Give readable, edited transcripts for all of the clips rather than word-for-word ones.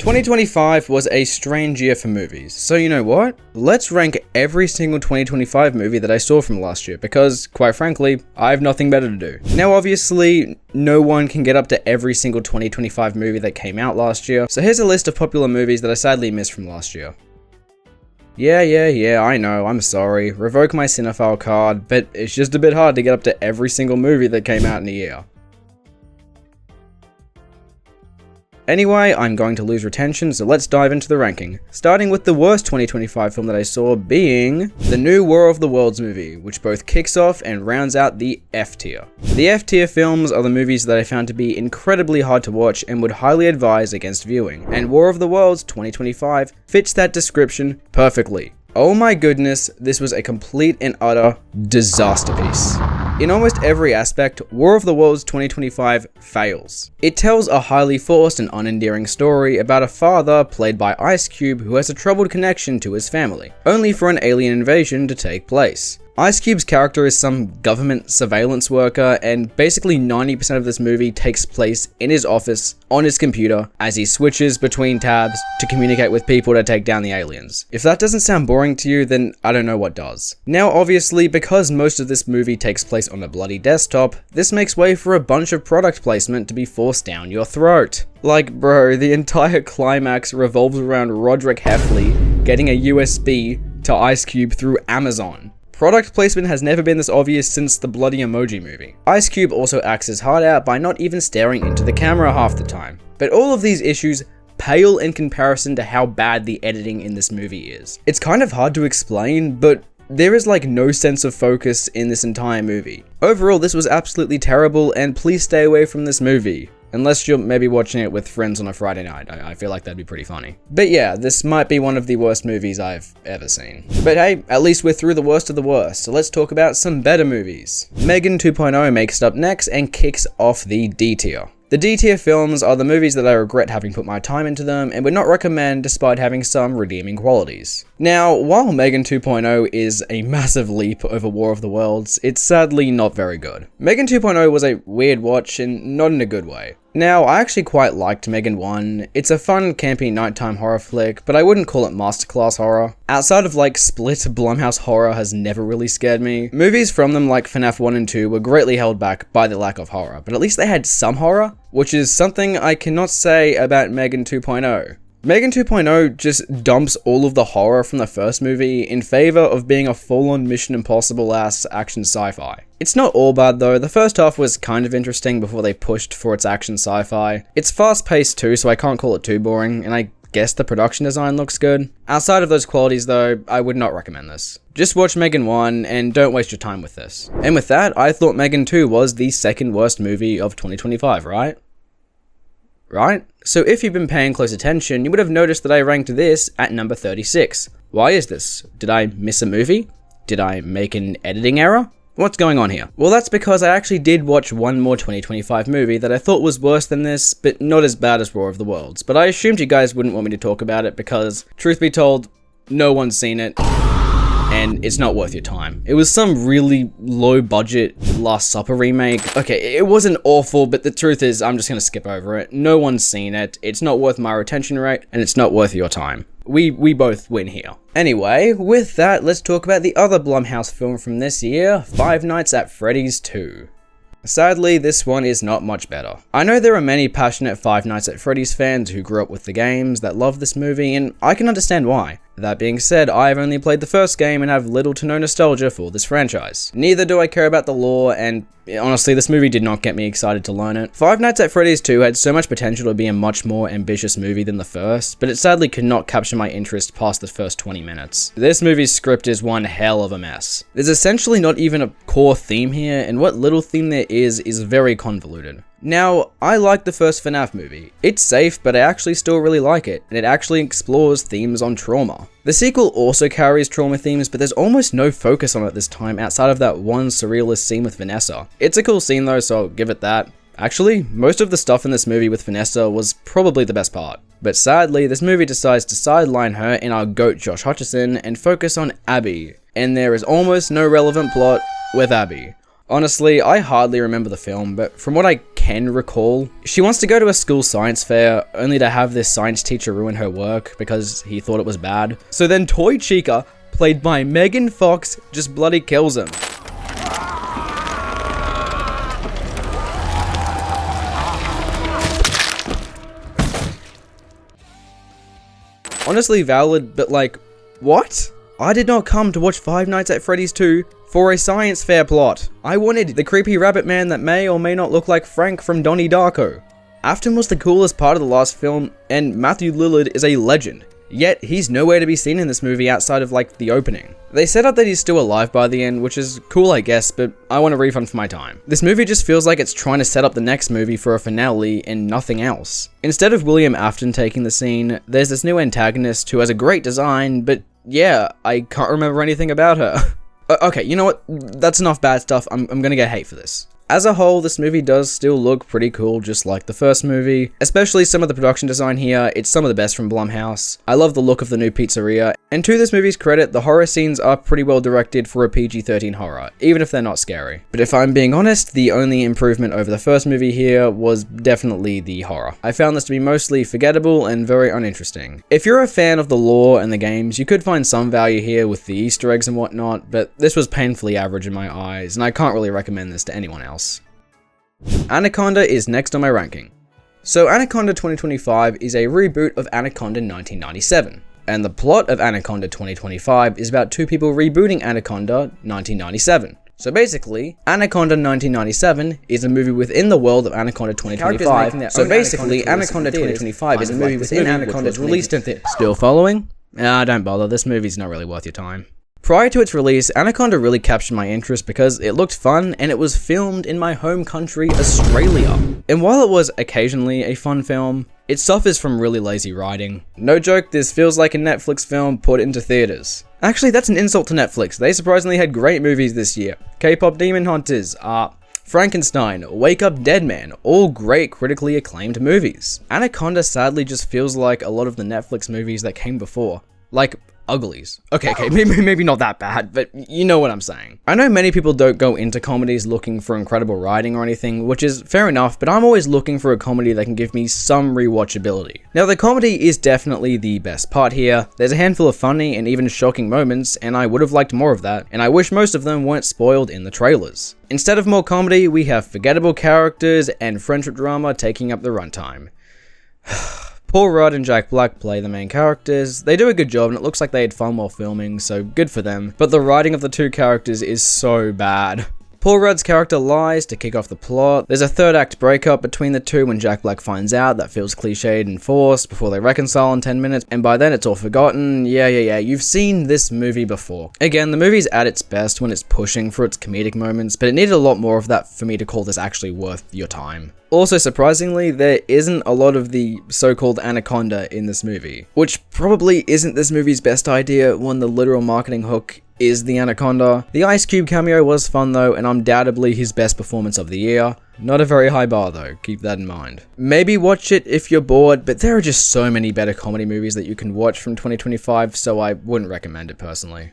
2025 was a strange year for movies, so you know what? Let's rank every single 2025 movie that I saw from last year, because, quite frankly, I have nothing better to do. Now obviously, no one can get up to every single 2025 movie that came out last year, so here's a list of popular movies that I sadly missed from last year. Yeah, I know, I'm sorry, revoke my cinephile card, but it's just a bit hard to get up to every single movie that came out in a year. Anyway, I'm going to lose retention, so let's dive into the ranking. Starting with the worst 2025 film that I saw being the new War of the Worlds movie, which both kicks off and rounds out the F tier. The F tier films are the movies that I found to be incredibly hard to watch and would highly advise against viewing, and War of the Worlds 2025 fits that description perfectly. Oh my goodness, this was a complete and utter disaster piece. In almost every aspect, War of the Worlds 2025 fails. It tells a highly forced and unendearing story about a father, played by Ice Cube, who has a troubled connection to his family, only for an alien invasion to take place. Ice Cube's character is some government surveillance worker, and basically 90% of this movie takes place in his office, on his computer, as he switches between tabs to communicate with people to take down the aliens. If that doesn't sound boring to you, then I don't know what does. Now obviously, because most of this movie takes place on a bloody desktop, this makes way for a bunch of product placement to be forced down your throat. Like bro, the entire climax revolves around Roderick Heffley getting a USB to Ice Cube through Amazon. Product placement has never been this obvious since the bloody Emoji movie. Ice Cube also acts his heart out by not even staring into the camera half the time. But all of these issues pale in comparison to how bad the editing in this movie is. It's kind of hard to explain, but there is like no sense of focus in this entire movie. Overall, this was absolutely terrible, and please stay away from this movie. Unless you're maybe watching it with friends on a Friday night. I feel like that'd be pretty funny. But yeah, this might be one of the worst movies I've ever seen. But hey, at least we're through the worst of the worst, so let's talk about some better movies. Megan 2.0 makes it up next and kicks off the D tier. The D tier films are the movies that I regret having put my time into them and would not recommend despite having some redeeming qualities. Now, while Megan 2.0 is a massive leap over War of the Worlds, it's sadly not very good. Megan 2.0 was a weird watch and not in a good way. Now, I actually quite liked Megan 1. It's a fun, campy nighttime horror flick, but I wouldn't call it masterclass horror. Outside of like Split, Blumhouse horror has never really scared me. Movies from them like FNAF 1 and 2 were greatly held back by the lack of horror, but at least they had some horror, which is something I cannot say about Megan 2.0. Megan 2.0 just dumps all of the horror from the first movie in favor of being a full-on Mission Impossible-ass action sci-fi. It's not all bad though, the first half was kind of interesting before they pushed for its action sci-fi. It's fast-paced too, so I can't call it too boring, and I guess the production design looks good. Outside of those qualities though, I would not recommend this. Just watch Megan 1 and don't waste your time with this. And with that, I thought Megan 2 was the second worst movie of 2025, right? So if you've been paying close attention, you would have noticed that I ranked this at number 36. Why is this? Did I miss a movie? Did I make an editing error? What's going on here? Well, that's because I actually did watch one more 2025 movie that I thought was worse than this, but not as bad as War of the Worlds. But I assumed you guys wouldn't want me to talk about it because, truth be told, no one's seen it. And it's not worth your time. It was some really low budget Last Supper remake. Okay, it wasn't awful, but the truth is I'm just gonna skip over it. No one's seen it, it's not worth my retention rate, and it's not worth your time. We both win here. Anyway, with that, let's talk about the other Blumhouse film from this year, Five Nights at Freddy's 2. Sadly, this one is not much better. I know there are many passionate Five Nights at Freddy's fans who grew up with the games that love this movie, and I can understand why. That being said, I have only played the first game and have little to no nostalgia for this franchise. Neither do I care about the lore, and honestly, this movie did not get me excited to learn it. Five Nights at Freddy's 2 had so much potential to be a much more ambitious movie than the first, but it sadly could not capture my interest past the first 20 minutes. This movie's script is one hell of a mess. There's essentially not even a core theme here, and what little theme there is very convoluted. Now, I like the first FNAF movie. It's safe, but I actually still really like it, and it actually explores themes on trauma. The sequel also carries trauma themes, but there's almost no focus on it this time outside of that one surrealist scene with Vanessa. It's a cool scene though, so I'll give it that. Actually, most of the stuff in this movie with Vanessa was probably the best part. But sadly, this movie decides to sideline her and our GOAT Josh Hutcherson and focus on Abby, and there is almost no relevant plot with Abby. Honestly, I hardly remember the film, but from what I can recall. She wants to go to a school science fair, only to have this science teacher ruin her work because he thought it was bad. So then Toy Chica, played by Megan Fox, just bloody kills him. Honestly valid, but like, what? I did not come to watch Five Nights at Freddy's 2 for a science fair plot. I wanted the creepy rabbit man that may or may not look like Frank from Donnie Darko. Afton was the coolest part of the last film, and Matthew Lillard is a legend. Yet, he's nowhere to be seen in this movie outside of like the opening. They set up that he's still alive by the end, which is cool I guess, but I want a refund for my time. This movie just feels like it's trying to set up the next movie for a finale and nothing else. Instead of William Afton taking the scene, there's this new antagonist who has a great design, but yeah, I can't remember anything about her. Okay, you know what? That's enough bad stuff. I'm gonna get hate for this. As a whole, this movie does still look pretty cool, just like the first movie. Especially some of the production design here, it's some of the best from Blumhouse. I love the look of the new pizzeria, and to this movie's credit, the horror scenes are pretty well directed for a PG-13 horror, even if they're not scary. But if I'm being honest, the only improvement over the first movie here was definitely the horror. I found this to be mostly forgettable and very uninteresting. If you're a fan of the lore and the games, you could find some value here with the Easter eggs and whatnot, but this was painfully average in my eyes, and I can't really recommend this to anyone else. Anaconda is next on my ranking. So Anaconda 2025 is a reboot of Anaconda 1997, and the plot of Anaconda 2025 is about two people rebooting Anaconda 1997. So basically, Anaconda 1997 is a movie within the world of Anaconda 2025. So basically, Anaconda 2025 is a movie within Anaconda was released in theaters. Still following? Nah, don't bother, this movie's not really worth your time. Prior to its release, Anaconda really captured my interest because it looked fun and it was filmed in my home country, Australia. And while it was occasionally a fun film, it suffers from really lazy writing. No joke, this feels like a Netflix film put into theaters. Actually, that's an insult to Netflix. They surprisingly had great movies this year. Kpop Demon Hunters, Frankenstein, Wake Up Dead Man, all great critically acclaimed movies. Anaconda sadly just feels like a lot of the Netflix movies that came before. Like, Uglies. Okay, maybe not that bad, but you know what I'm saying. I know many people don't go into comedies looking for incredible writing or anything, which is fair enough, but I'm always looking for a comedy that can give me some rewatchability. Now, the comedy is definitely the best part here. There's a handful of funny and even shocking moments, and I would have liked more of that, and I wish most of them weren't spoiled in the trailers. Instead of more comedy, we have forgettable characters and friendship drama taking up the runtime. Paul Rudd and Jack Black play the main characters. They do a good job and it looks like they had fun while filming, so good for them. But the writing of the two characters is so bad. Paul Rudd's character lies to kick off the plot. There's a third act breakup between the two when Jack Black finds out that feels cliched and forced before they reconcile in 10 minutes, and by then it's all forgotten. Yeah, you've seen this movie before. Again, the movie's at its best when it's pushing for its comedic moments, but it needed a lot more of that for me to call this actually worth your time. Also, surprisingly, there isn't a lot of the so-called Anaconda in this movie, which probably isn't this movie's best idea when the literal marketing hook is the Anaconda. The Ice Cube cameo was fun though, and undoubtedly his best performance of the year. Not a very high bar though, keep that in mind. Maybe watch it if you're bored, but there are just so many better comedy movies that you can watch from 2025, so I wouldn't recommend it personally.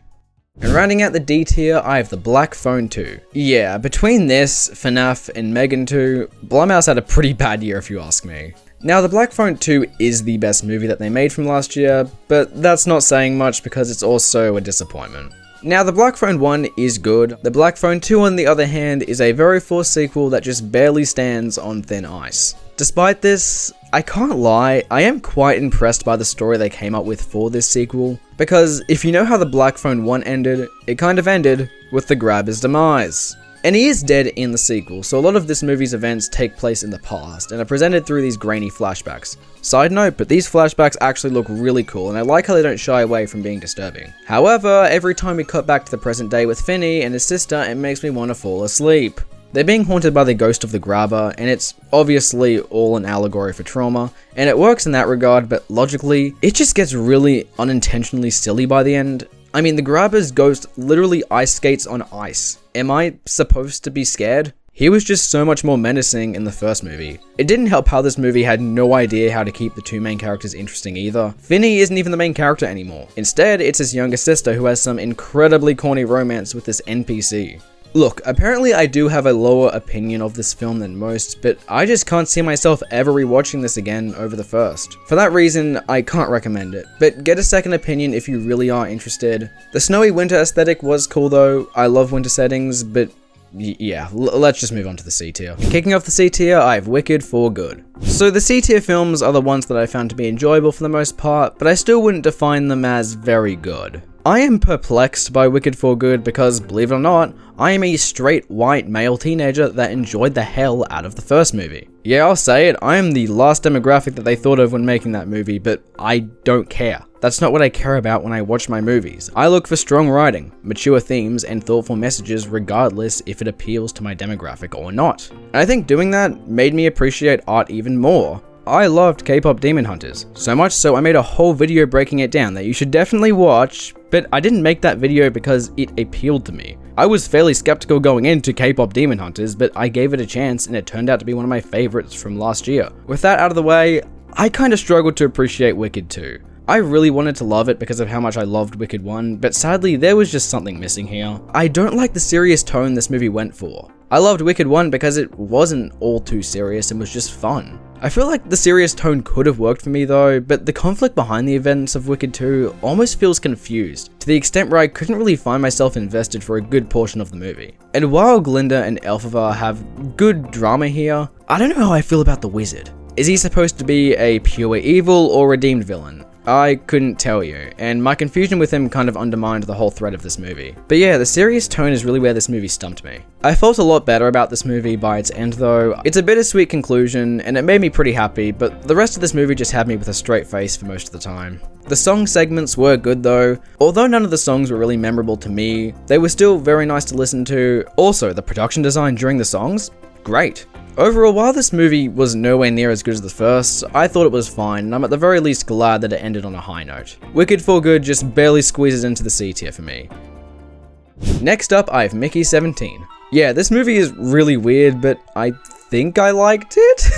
And rounding out the D tier, I have The Black Phone 2. Yeah, between this, FNAF, and Megan 2, Blumhouse had a pretty bad year if you ask me. Now, The Black Phone 2 is the best movie that they made from last year, but that's not saying much because it's also a disappointment. Now, The Black Phone 1 is good. The Black Phone 2, on the other hand, is a very forced sequel that just barely stands on thin ice. Despite this, I can't lie, I am quite impressed by the story they came up with for this sequel, because if you know how The Black Phone 1 ended, it kind of ended with the grabber's demise. And he is dead in the sequel, so a lot of this movie's events take place in the past, and are presented through these grainy flashbacks. Side note, but these flashbacks actually look really cool, and I like how they don't shy away from being disturbing. However, every time we cut back to the present day with Finney and his sister, it makes me want to fall asleep. They're being haunted by the ghost of the grabber, and it's obviously all an allegory for trauma, and it works in that regard, but logically, it just gets really unintentionally silly by the end. I mean, the grabber's ghost literally ice skates on ice. Am I supposed to be scared? He was just so much more menacing in the first movie. It didn't help how this movie had no idea how to keep the two main characters interesting either. Finney isn't even the main character anymore. Instead, it's his younger sister who has some incredibly corny romance with this NPC. Look, apparently I do have a lower opinion of this film than most, but I just can't see myself ever rewatching this again over the first. For that reason, I can't recommend it, but get a second opinion if you really are interested. The snowy winter aesthetic was cool though. I love winter settings, but yeah, let's just move on to the C tier. Kicking off the C tier, I have Wicked for Good. So the C tier films are the ones that I found to be enjoyable for the most part, but I still wouldn't define them as very good. I am perplexed by Wicked for Good because, believe it or not, I am a straight white male teenager that enjoyed the hell out of the first movie. Yeah, I'll say it, I am the last demographic that they thought of when making that movie, but I don't care. That's not what I care about when I watch my movies. I look for strong writing, mature themes, and thoughtful messages regardless if it appeals to my demographic or not. And I think doing that made me appreciate art even more. I loved Kpop Demon Hunters, so much so I made a whole video breaking it down that you should definitely watch, but I didn't make that video because it appealed to me. I was fairly skeptical going into Kpop Demon Hunters, but I gave it a chance and it turned out to be one of my favorites from last year. With that out of the way, I kinda struggled to appreciate Wicked 2. I really wanted to love it because of how much I loved Wicked 1, but sadly there was just something missing here. I don't like the serious tone this movie went for. I loved Wicked 1 because it wasn't all too serious and was just fun. I feel like the serious tone could have worked for me though, but the conflict behind the events of Wicked 2 almost feels confused, to the extent where I couldn't really find myself invested for a good portion of the movie. And while Glinda and Elphaba have good drama here, I don't know how I feel about the wizard. Is he supposed to be a pure evil or redeemed villain? I couldn't tell you, and my confusion with him kind of undermined the whole thread of this movie. But yeah, the serious tone is really where this movie stumped me. I felt a lot better about this movie by its end though. It's a bittersweet conclusion, and it made me pretty happy, but the rest of this movie just had me with a straight face for most of the time. The song segments were good though. Although none of the songs were really memorable to me, they were still very nice to listen to. Also, the production design during the songs? Great. Overall, while this movie was nowhere near as good as the first, I thought it was fine, and I'm at the very least glad that it ended on a high note. Wicked for Good just barely squeezes into the C tier for me. Next up, I have Mickey 17. Yeah, this movie is really weird, but I think I liked it?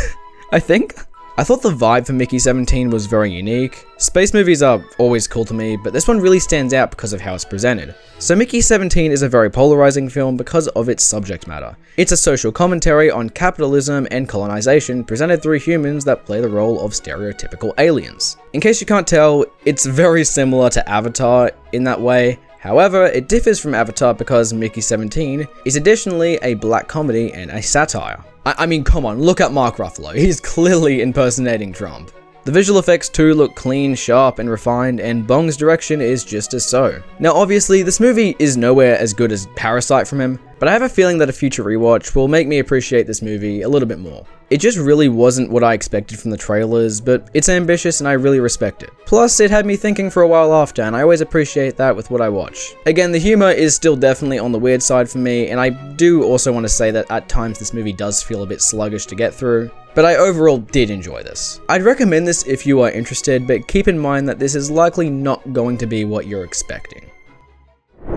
I thought the vibe for Mickey 17 was very unique. Space movies are always cool to me, but this one really stands out because of how it's presented. So Mickey 17 is a very polarizing film because of its subject matter. It's a social commentary on capitalism and colonization presented through humans that play the role of stereotypical aliens. In case you can't tell, it's very similar to Avatar in that way. However, it differs from Avatar because Mickey 17 is additionally a black comedy and a satire. I mean, come on, look at Mark Ruffalo, he's clearly impersonating Trump. The visual effects too look clean, sharp, and refined, and Bong's direction is just as so. Now obviously, this movie is nowhere as good as Parasite from him, but I have a feeling that a future rewatch will make me appreciate this movie a little bit more. It just really wasn't what I expected from the trailers, but it's ambitious and I really respect it. Plus, it had me thinking for a while after, and I always appreciate that with what I watch. Again, the humor is still definitely on the weird side for me, and I do also want to say that at times this movie does feel a bit sluggish to get through. But I overall did enjoy this. I'd recommend this if you are interested, but keep in mind that this is likely not going to be what you're expecting.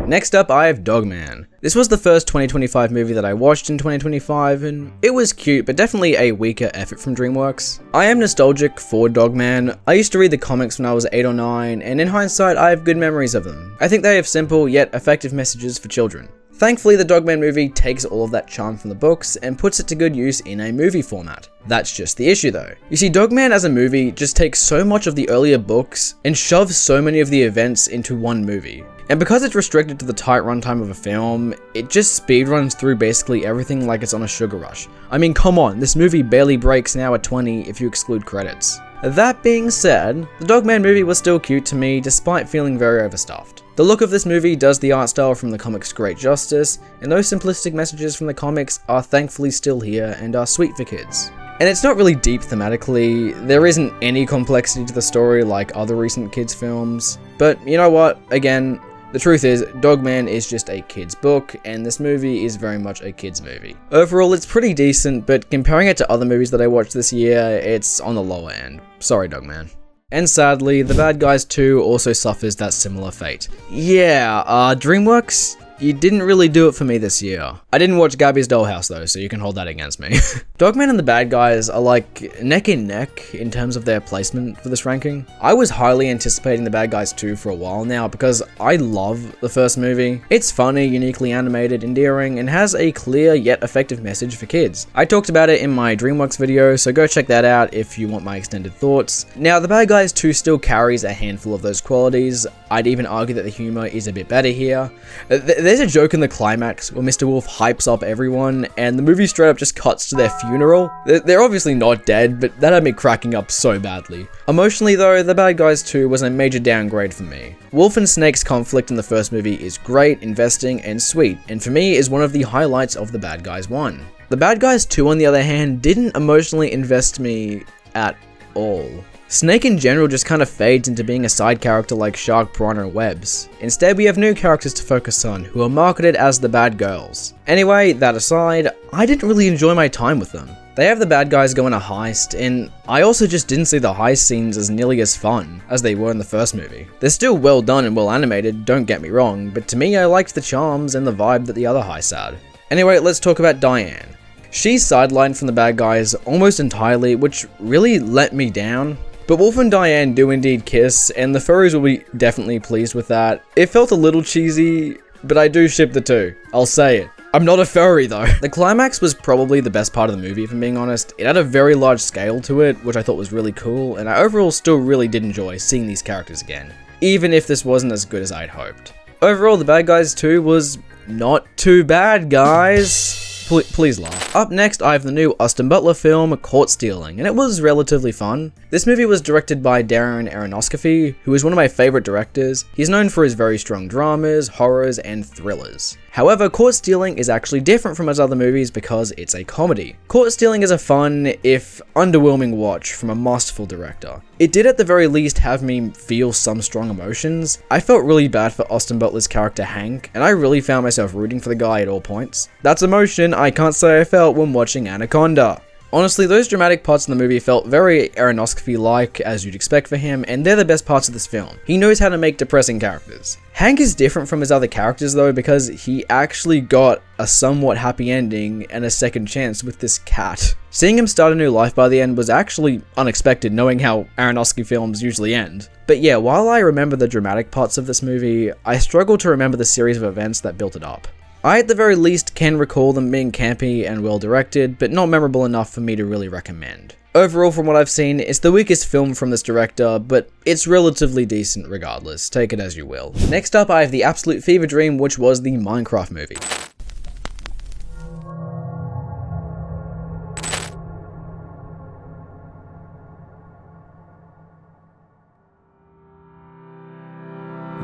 Next up, I have Dogman. This was the first 2025 movie that I watched in 2025, and it was cute, but definitely a weaker effort from DreamWorks. I am nostalgic for Dogman. I used to read the comics when I was 8 or 9, and in hindsight, I have good memories of them. I think they have simple yet effective messages for children. Thankfully, the Dogman movie takes all of that charm from the books and puts it to good use in a movie format. That's just the issue though. You see, Dogman as a movie just takes so much of the earlier books and shoves so many of the events into one movie. And because it's restricted to the tight runtime of a film, it just speedruns through basically everything like it's on a sugar rush. I mean, come on, this movie barely breaks an hour 20 if you exclude credits. That being said, the Dogman movie was still cute to me despite feeling very overstuffed. The look of this movie does the art style from the comics great justice, and those simplistic messages from the comics are thankfully still here and are sweet for kids. And it's not really deep thematically, there isn't any complexity to the story like other recent kids films, but you know what, again, the truth is, Dogman is just a kid's book, and this movie is very much a kid's movie. Overall, it's pretty decent, but comparing it to other movies that I watched this year, it's on the lower end. Sorry, Dogman. And sadly, The Bad Guys 2 also suffers that similar fate. Yeah, DreamWorks, you didn't really do it for me this year. I didn't watch Gabby's Dollhouse though, so you can hold that against me. Dogman and the bad guys are like neck and neck in terms of their placement for this ranking. I was highly anticipating the bad guys 2 for a while now because I love the first movie. It's funny, uniquely animated, endearing, and has a clear yet effective message for kids. I talked about it in my DreamWorks video, so go check that out if you want my extended thoughts. Now, the bad guys 2 still carries a handful of those qualities. I'd even argue that the humor is a bit better here. There's a joke in the climax where Mr. Wolf hypes up everyone and the movie straight up just cuts to their funeral. They're obviously not dead, but that had me cracking up so badly. Emotionally though, The Bad Guys 2 was a major downgrade for me. Wolf and Snake's conflict in the first movie is great, investing, and sweet, and for me is one of the highlights of The Bad Guys 1. The Bad Guys 2 on the other hand didn't emotionally invest me at all. Snake in general just kind of fades into being a side character like Shark, Piranha, and Webbs. Instead, we have new characters to focus on, who are marketed as the bad girls. Anyway, that aside, I didn't really enjoy my time with them. They have the bad guys go on a heist, and I also just didn't see the heist scenes as nearly as fun as they were in the first movie. They're still well done and well animated, don't get me wrong, but to me I liked the charms and the vibe that the other heists had. Anyway, let's talk about Diane. She's sidelined from the bad guys almost entirely, which really let me down. But Wolf and Diane do indeed kiss, and the furries will be definitely pleased with that. It felt a little cheesy, but I do ship the two. I'll say it. I'm not a furry though. The climax was probably the best part of the movie, if I'm being honest. It had a very large scale to it, which I thought was really cool, and I overall still really did enjoy seeing these characters again, even if this wasn't as good as I'd hoped. Overall, The Bad Guys 2 was not too bad, guys. Please laugh. Up next, I have the new Austin Butler film, Caught Stealing, and it was relatively fun. This movie was directed by Darren Aronofsky, who is one of my favorite directors. He's known for his very strong dramas, horrors, and thrillers. However, Caught Stealing is actually different from his other movies because it's a comedy. Caught Stealing is a fun, if underwhelming watch from a masterful director. It did at the very least have me feel some strong emotions. I felt really bad for Austin Butler's character Hank, and I really found myself rooting for the guy at all points. That's emotion I can't say I felt when watching Anaconda. Honestly, those dramatic parts in the movie felt very Aronofsky-like, as you'd expect for him, and they're the best parts of this film. He knows how to make depressing characters. Hank is different from his other characters though, because he actually got a somewhat happy ending and a second chance with this cat. Seeing him start a new life by the end was actually unexpected, knowing how Aronofsky films usually end. But yeah, while I remember the dramatic parts of this movie, I struggle to remember the series of events that built it up. I at the very least can recall them being campy and well directed, but not memorable enough for me to really recommend. Overall, from what I've seen, it's the weakest film from this director, but it's relatively decent regardless, take it as you will. Next up, I have the absolute fever dream, which was the Minecraft movie.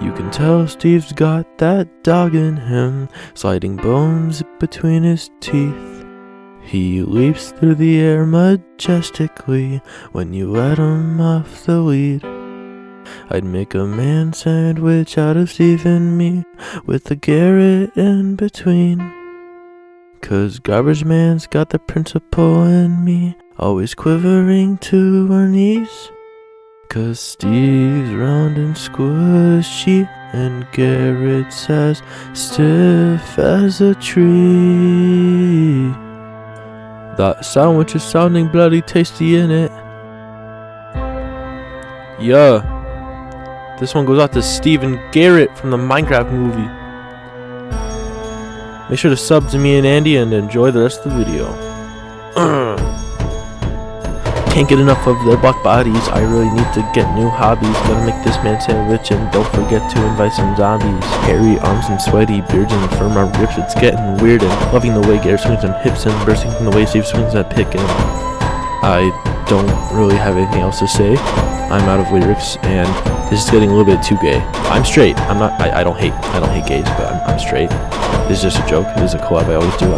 You can tell Steve's got that dog in him, sliding bones between his teeth. He leaps through the air majestically when you let him off the lead. I'd make a man sandwich out of Steve and me, with a Garrett in between. 'Cause Garbage Man's got the principle in me, always quivering to our knees. 'Cause Steve's round and squishy, and Garrett's as stiff as a tree. That sandwich is sounding bloody tasty, innit? Yeah. This one goes out to Steve and Garrett from the Minecraft movie. Make sure to sub to me and Andy and enjoy the rest of the video. Can't get enough of their buck bodies. I really need to get new hobbies. Gotta make this man sandwich and don't forget to invite some zombies. Hairy arms and sweaty beards and firm arm grips. It's getting weird and loving the way Garrett swings them hips and bursting from the way Steve swings that pick. And I don't really have anything else to say. I'm out of lyrics and this is getting a little bit too gay. I'm straight. I'm not. I don't hate gays, but I'm straight. This is just a joke. This is a collab I always do.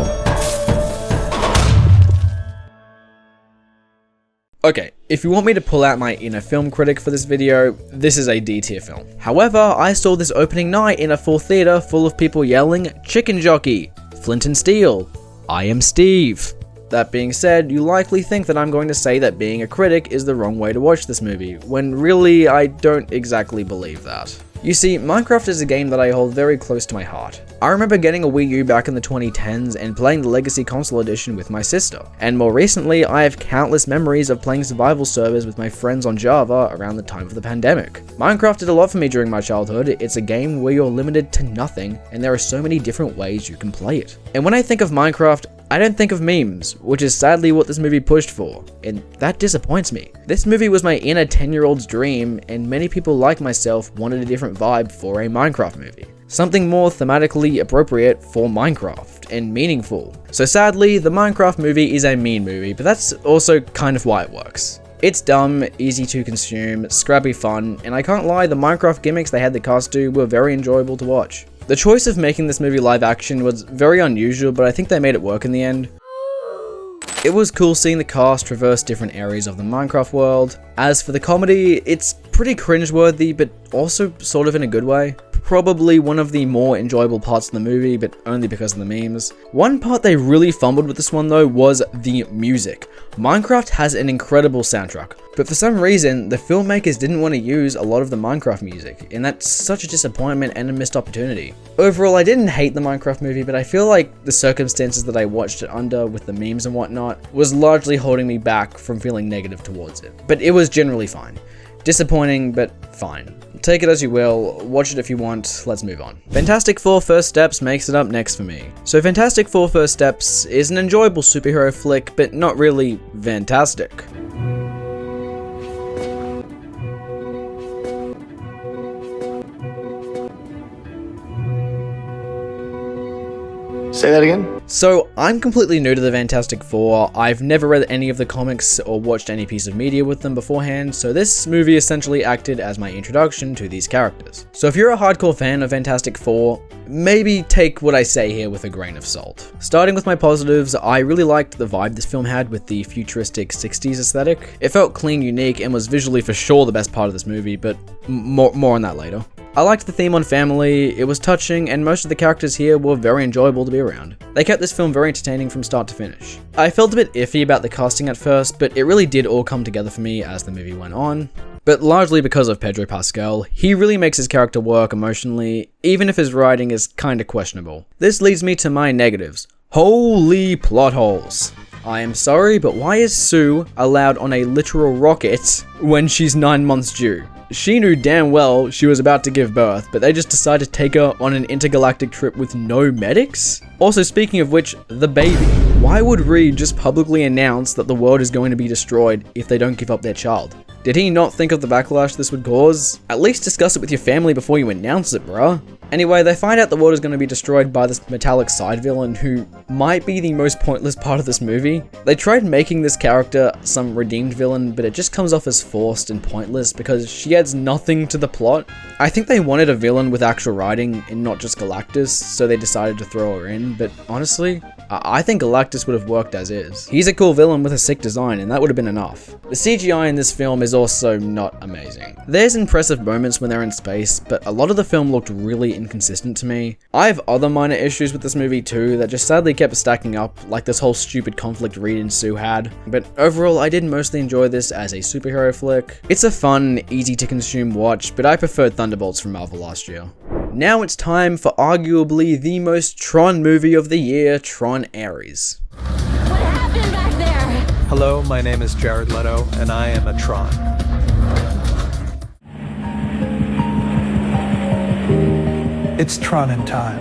Okay, if you want me to pull out my inner film critic for this video, this is a D tier film. However, I saw this opening night in a full theater full of people yelling, "Chicken Jockey! Flint and Steel! I am Steve!" That being said, you likely think that I'm going to say that being a critic is the wrong way to watch this movie, when really I don't exactly believe that. You see, Minecraft is a game that I hold very close to my heart. I remember getting a Wii U back in the 2010s and playing the Legacy Console Edition with my sister. And more recently, I have countless memories of playing survival servers with my friends on Java around the time of the pandemic. Minecraft did a lot for me during my childhood. It's a game where you're limited to nothing, and there are so many different ways you can play it. And when I think of Minecraft, I don't think of memes, which is sadly what this movie pushed for, and that disappoints me. This movie was my inner 10-year-old's dream, and many people like myself wanted a different vibe for a Minecraft movie. Something more thematically appropriate for Minecraft, and meaningful. So sadly, the Minecraft movie is a mean movie, but that's also kind of why it works. It's dumb, easy to consume, scrappy fun, and I can't lie, the Minecraft gimmicks they had the cast do were very enjoyable to watch. The choice of making this movie live action was very unusual, but I think they made it work in the end. It was cool seeing the cast traverse different areas of the Minecraft world. As for the comedy, it's pretty cringeworthy, but also sort of in a good way. Probably one of the more enjoyable parts of the movie, but only because of the memes. One part they really fumbled with this one though was the music. Minecraft has an incredible soundtrack, but for some reason, the filmmakers didn't want to use a lot of the Minecraft music, and that's such a disappointment and a missed opportunity. Overall, I didn't hate the Minecraft movie, but I feel like the circumstances that I watched it under with the memes and whatnot was largely holding me back from feeling negative towards it. But it was generally fine. Disappointing, but fine. Take it as you will, watch it if you want, let's move on. Fantastic Four First Steps makes it up next for me. So Fantastic Four First Steps is an enjoyable superhero flick, but not really fantastic. Say that again? So, I'm completely new to the Fantastic Four. I've never read any of the comics or watched any piece of media with them beforehand, so this movie essentially acted as my introduction to these characters. So if you're a hardcore fan of Fantastic Four, maybe take what I say here with a grain of salt. Starting with my positives, I really liked the vibe this film had with the futuristic 60s aesthetic. It felt clean, unique, and was visually for sure the best part of this movie, but more on that later. I liked the theme on family, it was touching, and most of the characters here were very enjoyable to be around. They kept this film very entertaining from start to finish. I felt a bit iffy about the casting at first, but it really did all come together for me as the movie went on. But largely because of Pedro Pascal, he really makes his character work emotionally, even if his writing is kinda questionable. This leads me to my negatives. Holy plot holes. I am sorry, but why is Sue allowed on a literal rocket when she's 9 months due? She knew damn well she was about to give birth, but they just decided to take her on an intergalactic trip with no medics? Also, speaking of which, the baby. Why would Reed just publicly announce that the world is going to be destroyed if they don't give up their child? Did he not think of the backlash this would cause? At least discuss it with your family before you announce it, bruh. Anyway, they find out the world is going to be destroyed by this metallic side villain who might be the most pointless part of this movie. They tried making this character some redeemed villain, but it just comes off as forced and pointless because she adds nothing to the plot. I think they wanted a villain with actual writing and not just Galactus, so they decided to throw her in, but honestly, I think Galactus would have worked as is. He's a cool villain with a sick design, and that would have been enough. The CGI in this film is also not amazing. There's impressive moments when they're in space, but a lot of the film looked really inconsistent to me. I have other minor issues with this movie too that just sadly kept stacking up, like this whole stupid conflict Reed and Sue had. But overall, I did mostly enjoy this as a superhero flick. It's a fun, easy to consume watch, but I preferred Thunderbolts from Marvel last year. Now it's time for arguably the most Tron movie of the year, Tron Ares. What happened back there? Hello, my name is Jared Leto, and I am a Tron. It's Tron in time.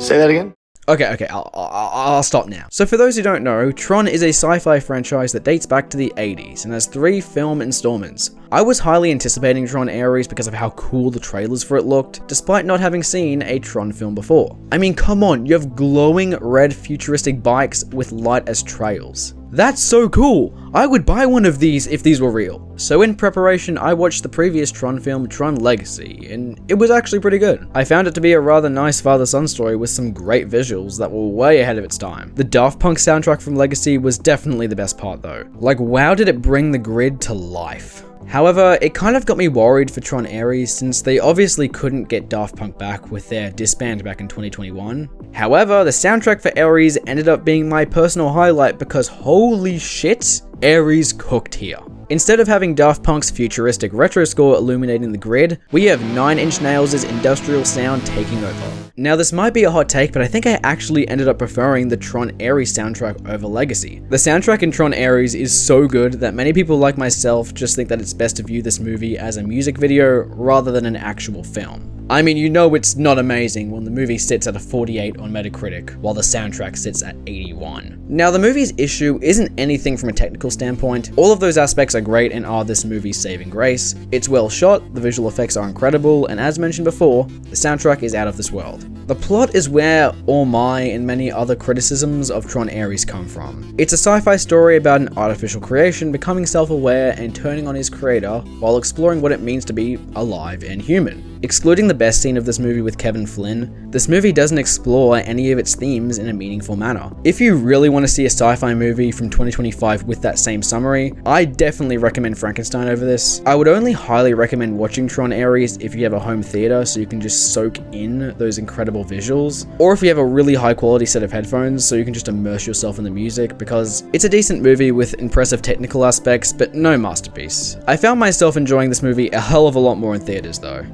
Say that again? Okay, I'll stop now. So for those who don't know, Tron is a sci-fi franchise that dates back to the 80s and has 3 film installments. I was highly anticipating Tron Ares because of how cool the trailers for it looked, despite not having seen a Tron film before. I mean, come on, you have glowing red futuristic bikes with light as trails. That's so cool! I would buy one of these if these were real. So in preparation, I watched the previous Tron film, Tron Legacy, and it was actually pretty good. I found it to be a rather nice father-son story with some great visuals that were way ahead of its time. The Daft Punk soundtrack from Legacy was definitely the best part though. Like, wow, did it bring the grid to life. However, it kind of got me worried for Tron Ares since they obviously couldn't get Daft Punk back with their disband back in 2021. However, the soundtrack for Ares ended up being my personal highlight because holy shit, Ares cooked here. Instead of having Daft Punk's futuristic retro score illuminating the grid, we have 9 Inch Nails' industrial sound taking over. Now this might be a hot take, but I think I actually ended up preferring the Tron Ares soundtrack over Legacy. The soundtrack in Tron Ares is so good that many people like myself just think that it's best to view this movie as a music video rather than an actual film. I mean, you know it's not amazing when the movie sits at a 48 on Metacritic, while the soundtrack sits at 81. Now, the movie's issue isn't anything from a technical standpoint. All of those aspects are great and are this movie's saving grace. It's well shot, the visual effects are incredible, and as mentioned before, the soundtrack is out of this world. The plot is where all my and many other criticisms of Tron Ares come from. It's a sci-fi story about an artificial creation becoming self-aware and turning on his creator while exploring what it means to be alive and human. Excluding the best scene of this movie with Kevin Flynn, this movie doesn't explore any of its themes in a meaningful manner. If you really want to see a sci-fi movie from 2025 with that same summary, I definitely recommend Frankenstein over this. I would only highly recommend watching Tron Ares if you have a home theater so you can just soak in those incredible visuals, or if you have a really high quality set of headphones so you can just immerse yourself in the music, because it's a decent movie with impressive technical aspects but no masterpiece. I found myself enjoying this movie a hell of a lot more in theaters though.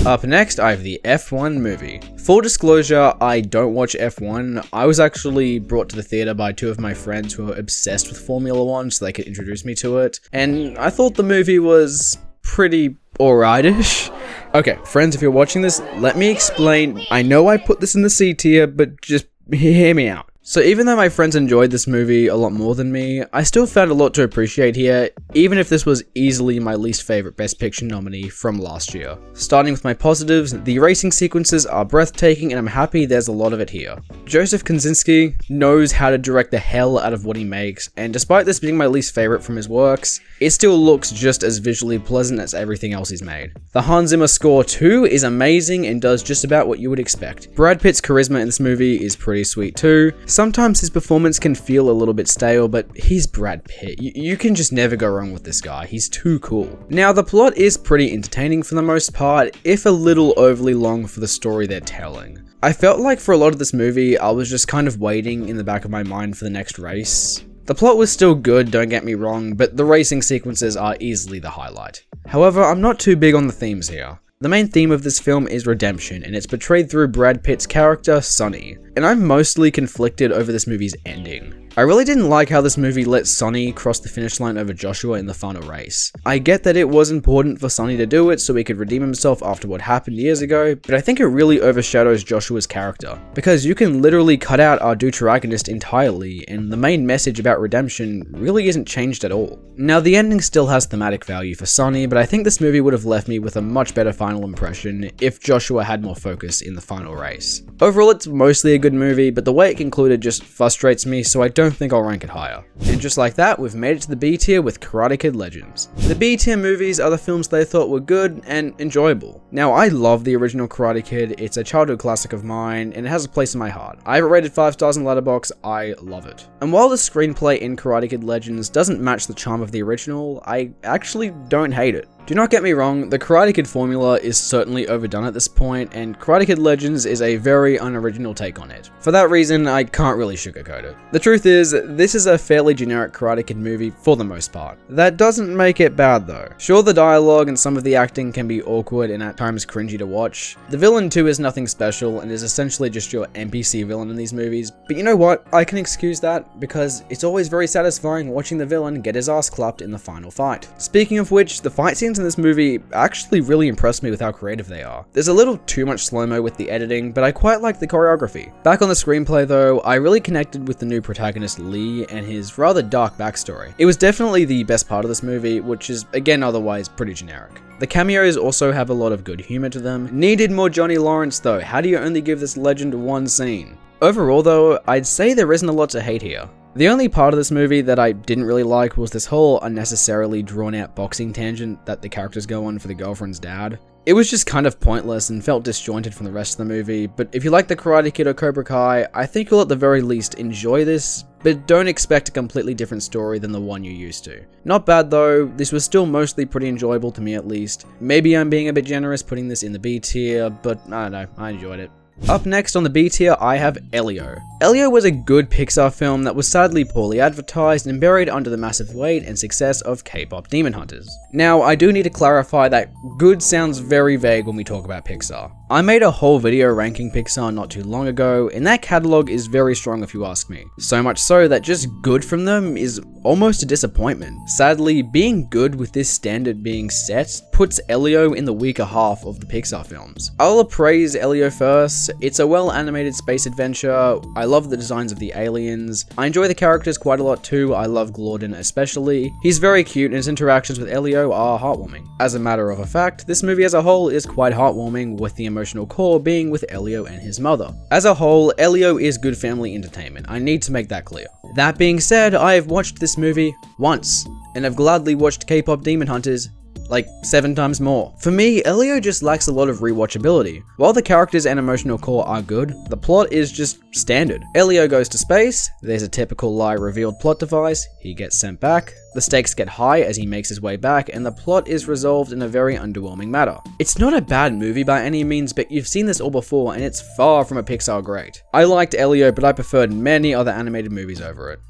Up next, I have the F1 movie. Full disclosure, I don't watch F1. I was actually brought to the theater by 2 of my friends who are obsessed with Formula 1 so they could introduce me to it, and I thought the movie was pretty alrightish. Okay, friends, if you're watching this, let me explain. I know I put this in the C tier, but just hear me out. So even though my friends enjoyed this movie a lot more than me, I still found a lot to appreciate here, even if this was easily my least favorite Best Picture nominee from last year. Starting with my positives, the racing sequences are breathtaking and I'm happy there's a lot of it here. Joseph Kosinski knows how to direct the hell out of what he makes, and despite this being my least favorite from his works, it still looks just as visually pleasant as everything else he's made. The Hans Zimmer score too is amazing and does just about what you would expect. Brad Pitt's charisma in this movie is pretty sweet too. Sometimes his performance can feel a little bit stale, but he's Brad Pitt. You can just never go wrong with this guy. He's too cool. Now, the plot is pretty entertaining for the most part, if a little overly long for the story they're telling. I felt like for a lot of this movie, I was just kind of waiting in the back of my mind for the next race. The plot was still good, don't get me wrong, but the racing sequences are easily the highlight. However, I'm not too big on the themes here. The main theme of this film is redemption, and it's portrayed through Brad Pitt's character, Sonny. And I'm mostly conflicted over this movie's ending. I really didn't like how this movie let Sonny cross the finish line over Joshua in the final race. I get that it was important for Sonny to do it so he could redeem himself after what happened years ago, but I think it really overshadows Joshua's character. Because you can literally cut out our deuteragonist entirely, and the main message about redemption really isn't changed at all. Now, the ending still has thematic value for Sonny, but I think this movie would have left me with a much better final impression if Joshua had more focus in the final race. Overall, it's mostly a good movie, but the way it concluded just frustrates me, so I don't think I'll rank it higher. And just like that, we've made it to the B tier with Karate Kid Legends. The B tier movies are the films they thought were good and enjoyable. Now, I love the original Karate Kid, it's a childhood classic of mine, and it has a place in my heart. I have it rated 5 stars on Letterboxd, I love it. And while the screenplay in Karate Kid Legends doesn't match the charm of the original, I actually don't hate it. Do not get me wrong, the Karate Kid formula is certainly overdone at this point, and Karate Kid Legends is a very unoriginal take on it. For that reason, I can't really sugarcoat it. The truth is, this is a fairly generic Karate Kid movie for the most part. That doesn't make it bad though. Sure, the dialogue and some of the acting can be awkward and at times cringy to watch. The villain too is nothing special and is essentially just your NPC villain in these movies, but you know what, I can excuse that because it's always very satisfying watching the villain get his ass clapped in the final fight. Speaking of which, the fight scenes in this movie actually really impressed me with how creative they are. There's a little too much slow-mo with the editing, but I quite like the choreography. Back on the screenplay though, I really connected with the new protagonist Lee and his rather dark backstory. It was definitely the best part of this movie, which is again otherwise pretty generic. The cameos also have a lot of good humor to them. Needed more Johnny Lawrence though, how do you only give this legend one scene? Overall though, I'd say there isn't a lot to hate here. The only part of this movie that I didn't really like was this whole unnecessarily drawn out boxing tangent that the characters go on for the girlfriend's dad. It was just kind of pointless and felt disjointed from the rest of the movie, but if you like the Karate Kid or Cobra Kai, I think you'll at the very least enjoy this, but don't expect a completely different story than the one you're used to. Not bad though, this was still mostly pretty enjoyable to me at least. Maybe I'm being a bit generous putting this in the B tier, but I don't know, I enjoyed it. Up next on the B tier, I have Elio. Elio was a good Pixar film that was sadly poorly advertised and buried under the massive weight and success of Kpop Demon Hunters. Now, I do need to clarify that good sounds very vague when we talk about Pixar. I made a whole video ranking Pixar not too long ago, and that catalog is very strong if you ask me. So much so that just good from them is almost a disappointment. Sadly, being good with this standard being set puts Elio in the weaker half of the Pixar films. I'll appraise Elio first. It's a well-animated space adventure. I love the designs of the aliens. I enjoy the characters quite a lot too. I love Gordon especially. He's very cute and his interactions with Elio are heartwarming. As a matter of fact, this movie as a whole is quite heartwarming, with the emotional core being with Elio and his mother. As a whole, Elio is good family entertainment. I need to make that clear. That being said, I have watched this movie once, and have gladly watched Kpop Demon Hunters like 7 times more. For me, Elio just lacks a lot of rewatchability. While the characters and emotional core are good, the plot is just standard. Elio goes to space, there's a typical lie revealed plot device, he gets sent back, the stakes get high as he makes his way back, and the plot is resolved in a very underwhelming manner. It's not a bad movie by any means, but you've seen this all before and it's far from a Pixar great. I liked Elio, but I preferred many other animated movies over it.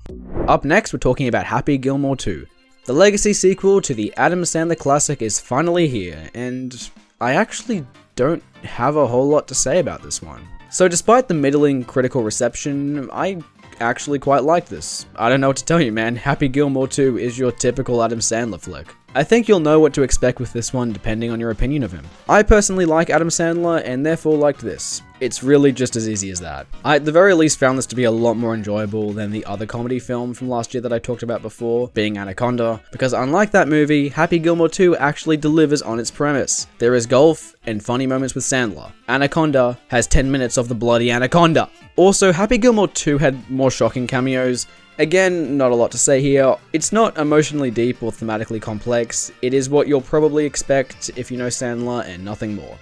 Up next, we're talking about Happy Gilmore 2. The legacy sequel to the Adam Sandler classic is finally here, and I actually don't have a whole lot to say about this one. So despite the middling critical reception, I actually quite like this. I don't know what to tell you, man. Happy Gilmore 2 is your typical Adam Sandler flick. I think you'll know what to expect with this one depending on your opinion of him. I personally like Adam Sandler and therefore liked this. It's really just as easy as that. I at the very least found this to be a lot more enjoyable than the other comedy film from last year that I talked about before, being Anaconda, because unlike that movie, Happy Gilmore 2 actually delivers on its premise. There is golf and funny moments with Sandler. Anaconda has 10 minutes of the bloody Anaconda. Also, Happy Gilmore 2 had more shocking cameos. Again, not a lot to say here. It's not emotionally deep or thematically complex. It is what you'll probably expect if you know Sandler and nothing more.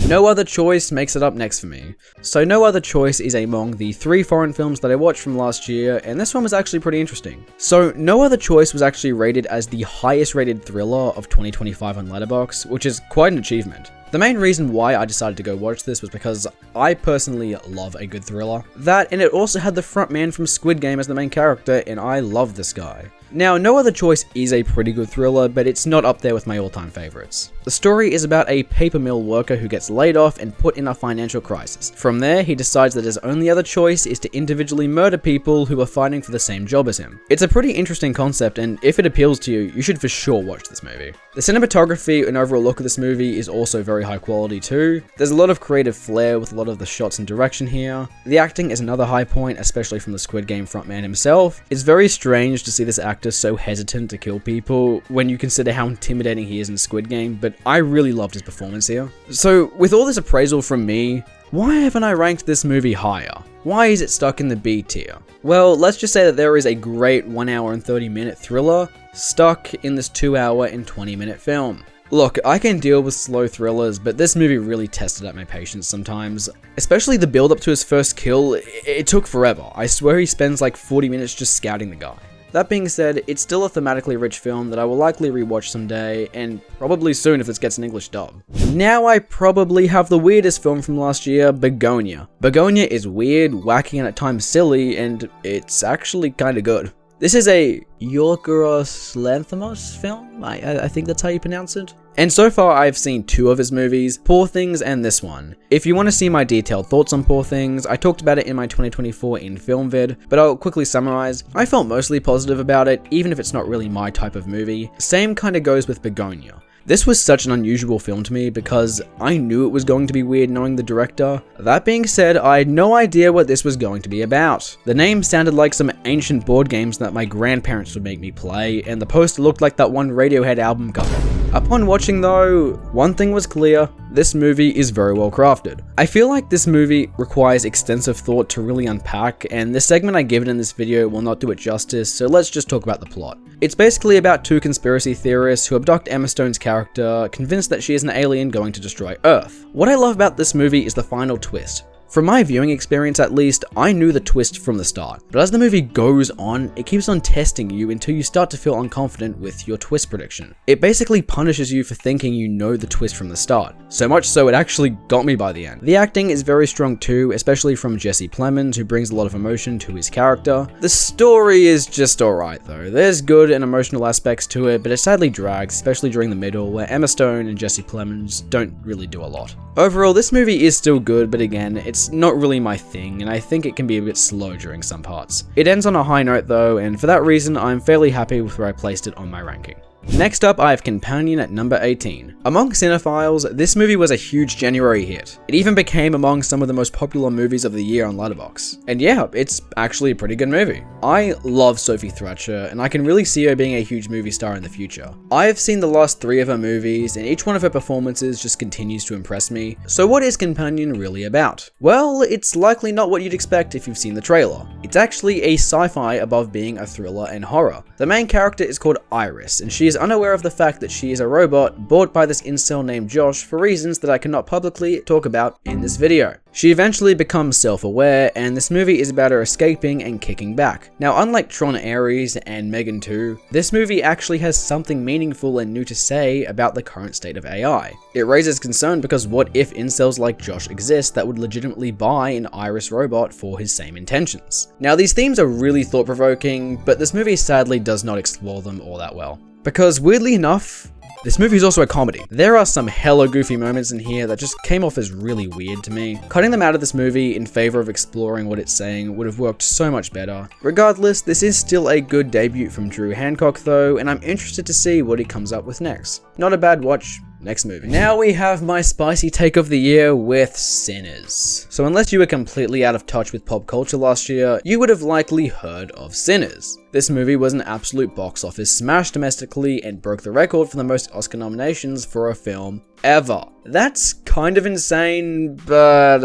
No Other Choice makes it up next for me. So No Other Choice is among the 3 foreign films that I watched from last year, and this one was actually pretty interesting. So No Other Choice was actually rated as the highest rated thriller of 2025 on Letterboxd, which is quite an achievement. The main reason why I decided to go watch this was because I personally love a good thriller. That, and it also had the frontman from Squid Game as the main character, and I love this guy. Now, No Other Choice is a pretty good thriller, but it's not up there with my all-time favorites. The story is about a paper mill worker who gets laid off and put in a financial crisis. From there, he decides that his only other choice is to individually murder people who are fighting for the same job as him. It's a pretty interesting concept, and if it appeals to you, you should for sure watch this movie. The cinematography and overall look of this movie is also very high quality too. There's a lot of creative flair with a lot of the shots and direction here. The acting is another high point, especially from the Squid Game frontman himself. It's very strange to see this actor so hesitant to kill people when you consider how intimidating he is in Squid Game, but I really loved his performance here. So with all this appraisal from me, why haven't I ranked this movie higher? Why is it stuck in the B tier? Well, let's just say that there is a great 1 hour and 30 minute thriller stuck in this 2 hour and 20 minute film. Look, I can deal with slow thrillers, but this movie really tested out my patience sometimes. Especially the build up to his first kill, it took forever. I swear he spends like 40 minutes just scouting the guy. That being said, it's still a thematically rich film that I will likely rewatch someday, and probably soon if this gets an English dub. Now I probably have the weirdest film from last year, Bugonia. Bugonia is weird, wacky, and at times silly, and it's actually kinda good. This is a Yorgos Lanthimos film? I think that's how you pronounce it. And so far I've seen 2 of his movies, Poor Things and this one. If you want to see my detailed thoughts on Poor Things, I talked about it in my 2024 in film vid, but I'll quickly summarize. I felt mostly positive about it, even if it's not really my type of movie. Same kinda goes with Bugonia. This was such an unusual film to me because I knew it was going to be weird knowing the director. That being said, I had no idea what this was going to be about. The name sounded like some ancient board games that my grandparents would make me play, and the poster looked like that one Radiohead album cover. Upon watching though, one thing was clear, this movie is very well crafted. I feel like this movie requires extensive thought to really unpack, and the segment I give it in this video will not do it justice, so let's just talk about the plot. It's basically about 2 conspiracy theorists who abduct Emma Stone's character, convinced that she is an alien going to destroy Earth. What I love about this movie is the final twist. From my viewing experience at least, I knew the twist from the start, but as the movie goes on, it keeps on testing you until you start to feel unconfident with your twist prediction. It basically punishes you for thinking you know the twist from the start, so much so it actually got me by the end. The acting is very strong too, especially from Jesse Plemons, who brings a lot of emotion to his character. The story is just alright though. There's good and emotional aspects to it, but it sadly drags, especially during the middle, where Emma Stone and Jesse Plemons don't really do a lot. Overall, this movie is still good, but again, it's not really my thing, and I think it can be a bit slow during some parts. It ends on a high note though, and for that reason, I'm fairly happy with where I placed it on my ranking. Next up, I have Companion at number 18. Among cinephiles, this movie was a huge January hit. It even became among some of the most popular movies of the year on Letterboxd. And yeah, it's actually a pretty good movie. I love Sophie Thrasher, and I can really see her being a huge movie star in the future. I have seen the last 3 of her movies, and each one of her performances just continues to impress me. So what is Companion really about? Well, it's likely not what you'd expect if you've seen the trailer. It's actually a sci-fi above being a thriller and horror. The main character is called Iris, and she is unaware of the fact that she is a robot bought by this incel named Josh for reasons that I cannot publicly talk about in this video. She eventually becomes self-aware, and this movie is about her escaping and kicking back. Now, unlike Tron Ares and Megan 2, this movie actually has something meaningful and new to say about the current state of AI. It raises concern because what if incels like Josh exist that would legitimately buy an Iris robot for his same intentions? Now, these themes are really thought-provoking, but this movie sadly does not explore them all that well. Because weirdly enough, this movie is also a comedy. There are some hella goofy moments in here that just came off as really weird to me. Cutting them out of this movie in favor of exploring what it's saying would have worked so much better. Regardless, this is still a good debut from Drew Hancock though, and I'm interested to see what he comes up with next. Not a bad watch. Next movie. Now we have my spicy take of the year with Sinners. So unless you were completely out of touch with pop culture last year, you would have likely heard of Sinners. This movie was an absolute box office smash domestically and broke the record for the most Oscar nominations for a film ever. That's kind of insane, but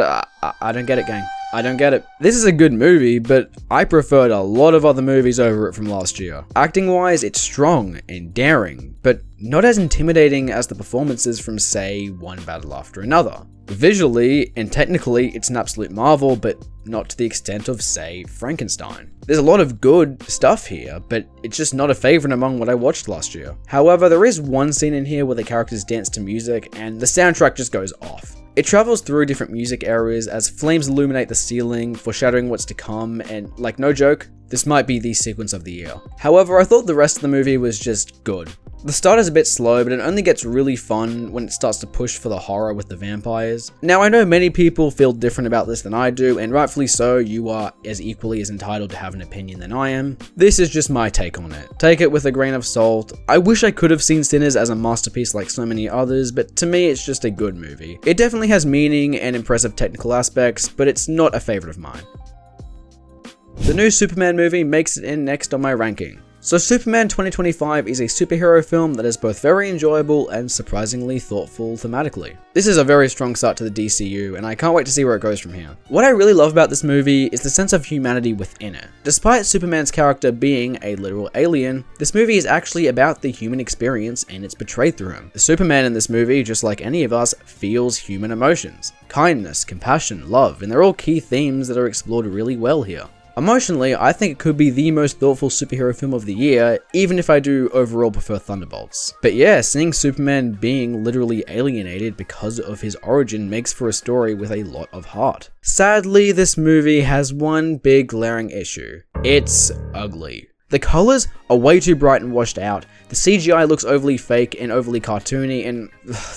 I don't get it, gang. I don't get it. This is a good movie, but I preferred a lot of other movies over it from last year. Acting wise, it's strong and daring, but not as intimidating as the performances from, say, One Battle After Another. Visually and technically, it's an absolute marvel, but not to the extent of, say, Frankenstein. There's a lot of good stuff here, but it's just not a favorite among what I watched last year. However, there is one scene in here where the characters dance to music, and the soundtrack just goes off. It travels through different music areas as flames illuminate the ceiling, foreshadowing what's to come, and like no joke, this might be the sequence of the year. However, I thought the rest of the movie was just good. The start is a bit slow, but it only gets really fun when it starts to push for the horror with the vampires. Now, I know many people feel different about this than I do, and rightfully so. You are as equally as entitled to have an opinion than I am. This is just my take on it. Take it with a grain of salt. I wish I could have seen Sinners as a masterpiece like so many others, but to me it's just a good movie. It definitely has meaning and impressive technical aspects, but it's not a favorite of mine. The new Superman movie makes it in next on my ranking. So Superman 2025 is a superhero film that is both very enjoyable and surprisingly thoughtful thematically. This is a very strong start to the DCU, and I can't wait to see where it goes from here. What I really love about this movie is the sense of humanity within it. Despite Superman's character being a literal alien, this movie is actually about the human experience and it's portrayed through him. The Superman in this movie, just like any of us, feels human emotions. Kindness, compassion, love, and they're all key themes that are explored really well here. Emotionally, I think it could be the most thoughtful superhero film of the year, even if I do overall prefer Thunderbolts. But yeah, seeing Superman being literally alienated because of his origin makes for a story with a lot of heart. Sadly, this movie has one big glaring issue. It's ugly. The colors are way too bright and washed out, the CGI looks overly fake and overly cartoony, and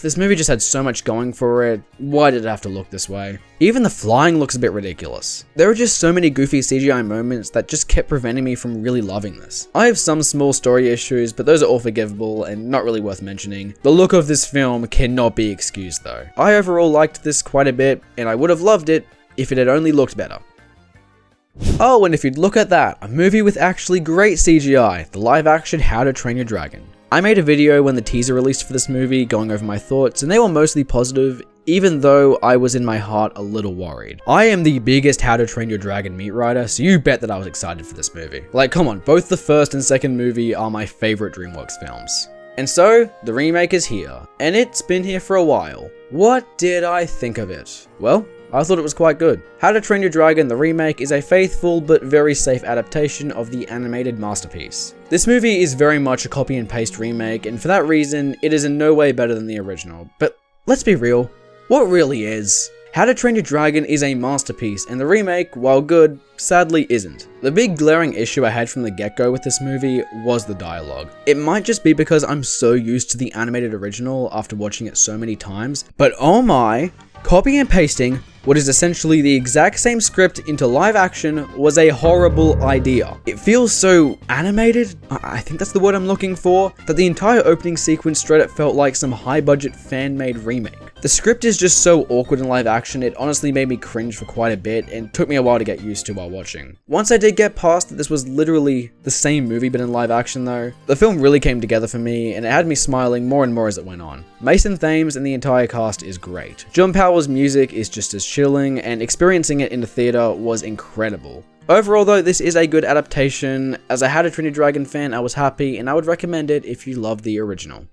this movie just had so much going for it. Why did it have to look this way? Even the flying looks a bit ridiculous. There are just so many goofy CGI moments that just kept preventing me from really loving this. I have some small story issues, but those are all forgivable and not really worth mentioning. The look of this film cannot be excused though. I overall liked this quite a bit, and I would have loved it if it had only looked better. Oh, and if you'd look at that, a movie with actually great CGI, the live-action How to Train Your Dragon. I made a video when the teaser released for this movie going over my thoughts, and they were mostly positive, even though I was in my heart a little worried. I am the biggest How to Train Your Dragon meat rider, so you bet that I was excited for this movie. Like, come on, both the first and second movie are my favorite DreamWorks films. And so, the remake is here, and it's been here for a while. What did I think of it? Well, I thought it was quite good. How to Train Your Dragon the remake is a faithful but very safe adaptation of the animated masterpiece. This movie is very much a copy and paste remake, and for that reason, it is in no way better than the original. But let's be real, what really is? How to Train Your Dragon is a masterpiece, and the remake, while good, sadly isn't. The big glaring issue I had from the get-go with this movie was the dialogue. It might just be because I'm so used to the animated original after watching it so many times, but oh my, copy and pasting what is essentially the exact same script into live action was a horrible idea. It feels so animated, I think that's the word I'm looking for, that the entire opening sequence straight up felt like some high-budget fan-made remake. The script is just so awkward in live action, it honestly made me cringe for quite a bit and took me a while to get used to while watching. Once I did get past that this was literally the same movie but in live action though, the film really came together for me and it had me smiling more and more as it went on. Mason Thames and the entire cast is great. John Powell's music is just as chilling, and experiencing it in the theater was incredible. Overall though, this is a good adaptation. As a How to Train Your Dragon fan, I was happy and I would recommend it if you love the original.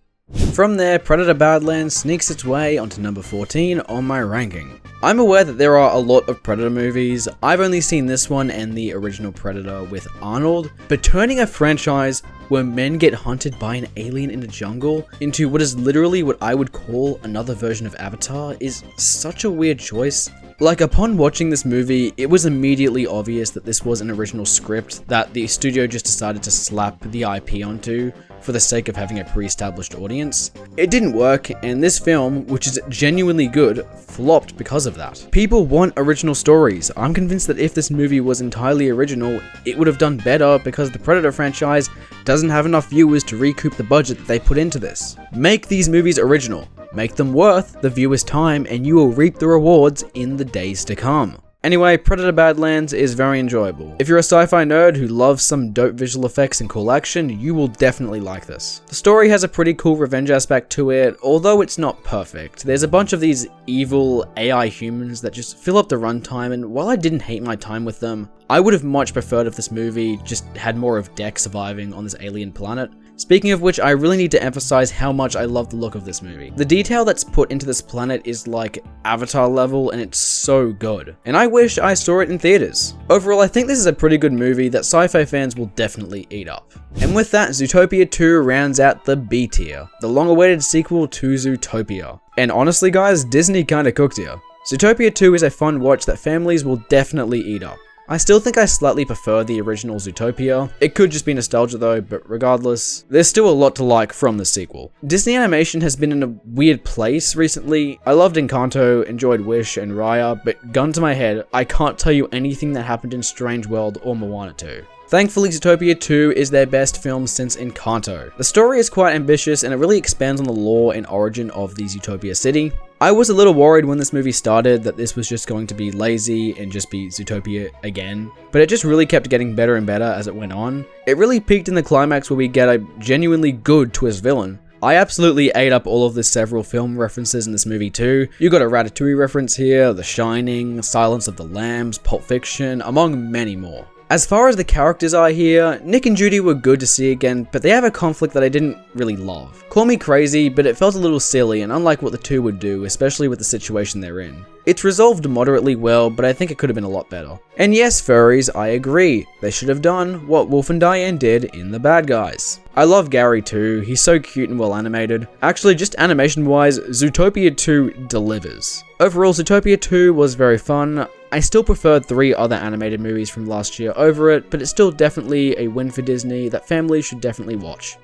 From there, Predator Badlands sneaks its way onto number 14 on my ranking. I'm aware that there are a lot of Predator movies. I've only seen this one and the original Predator with Arnold, but turning a franchise where men get hunted by an alien in the jungle into what is literally what I would call another version of Avatar is such a weird choice. Like, upon watching this movie, it was immediately obvious that this was an original script that the studio just decided to slap the IP onto for the sake of having a pre-established audience. It didn't work, and this film, which is genuinely good, flopped because of that. People want original stories. I'm convinced that if this movie was entirely original, it would have done better because the Predator franchise doesn't have enough viewers to recoup the budget that they put into this. Make these movies original. Make them worth the viewer's time, and you will reap the rewards in the days to come. Anyway, Predator Badlands is very enjoyable. If you're a sci-fi nerd who loves some dope visual effects and cool action, you will definitely like this. The story has a pretty cool revenge aspect to it, although it's not perfect. There's a bunch of these evil AI humans that just fill up the runtime, and while I didn't hate my time with them, I would have much preferred if this movie just had more of Dex surviving on this alien planet. Speaking of which, I really need to emphasize how much I love the look of this movie. The detail that's put into this planet is like Avatar level, and it's so good. And I wish I saw it in theaters. Overall, I think this is a pretty good movie that sci-fi fans will definitely eat up. And with that, Zootopia 2 rounds out the B tier, the long-awaited sequel to Zootopia. And honestly guys, Disney kinda cooked here. Zootopia 2 is a fun watch that families will definitely eat up. I still think I slightly prefer the original Zootopia. It could just be nostalgia though, but regardless, there's still a lot to like from the sequel. Disney animation has been in a weird place recently. I loved Encanto, enjoyed Wish and Raya, but gun to my head, I can't tell you anything that happened in Strange World or Moana 2. Thankfully, Zootopia 2 is their best film since Encanto. The story is quite ambitious and it really expands on the lore and origin of the Zootopia city. I was a little worried when this movie started that this was just going to be lazy and just be Zootopia again, but it just really kept getting better and better as it went on. It really peaked in the climax where we get a genuinely good twist villain. I absolutely ate up all of the several film references in this movie too. You got a Ratatouille reference here, The Shining, Silence of the Lambs, Pulp Fiction, among many more. As far as the characters are here, Nick and Judy were good to see again, but they have a conflict that I didn't really love. Call me crazy, but it felt a little silly and unlike what the two would do, especially with the situation they're in. It's resolved moderately well, but I think it could have been a lot better. And yes, furries, I agree. They should have done what Wolf and Diane did in The Bad Guys. I love Gary too, he's so cute and well animated. Actually, just animation wise, Zootopia 2 delivers. Overall, Zootopia 2 was very fun. I still preferred 3 other animated movies from last year over it, but it's still definitely a win for Disney that families should definitely watch.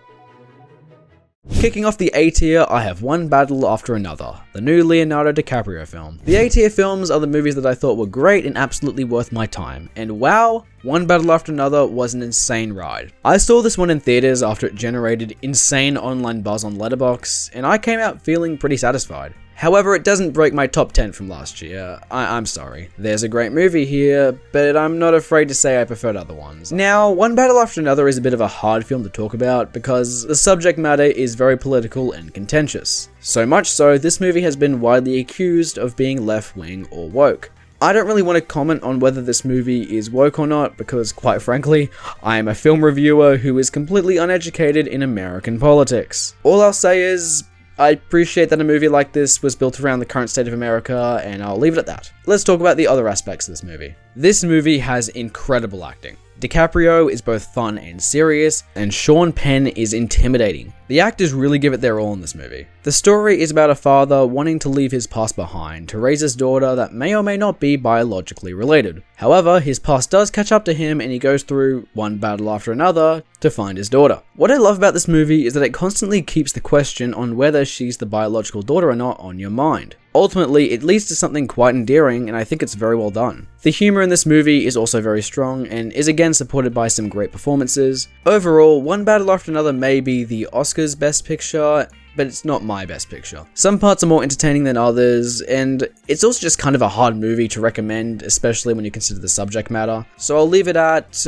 Kicking off the A tier, I have One Battle After Another, the new Leonardo DiCaprio film. The A tier films are the movies that I thought were great and absolutely worth my time, and wow, One Battle After Another was an insane ride. I saw this one in theaters after it generated insane online buzz on Letterboxd, and I came out feeling pretty satisfied. However, it doesn't break my top 10 from last year. I'm sorry. There's a great movie here, but I'm not afraid to say I preferred other ones. Now, One Battle After Another is a bit of a hard film to talk about because the subject matter is very political and contentious. So much so, this movie has been widely accused of being left-wing or woke. I don't really want to comment on whether this movie is woke or not because, quite frankly, I am a film reviewer who is completely uneducated in American politics. All I'll say is, I appreciate that a movie like this was built around the current state of America, and I'll leave it at that. Let's talk about the other aspects of this movie. This movie has incredible acting. DiCaprio is both fun and serious, and Sean Penn is intimidating. The actors really give it their all in this movie. The story is about a father wanting to leave his past behind to raise his daughter that may or may not be biologically related. However, his past does catch up to him and he goes through one battle after another to find his daughter. What I love about this movie is that it constantly keeps the question on whether she's the biological daughter or not on your mind. Ultimately, it leads to something quite endearing, and I think it's very well done. The humor in this movie is also very strong, and is again supported by some great performances. Overall, One Battle After Another may be the Oscars Best Picture, but it's not my best picture. Some parts are more entertaining than others, and it's also just kind of a hard movie to recommend, especially when you consider the subject matter. So I'll leave it at,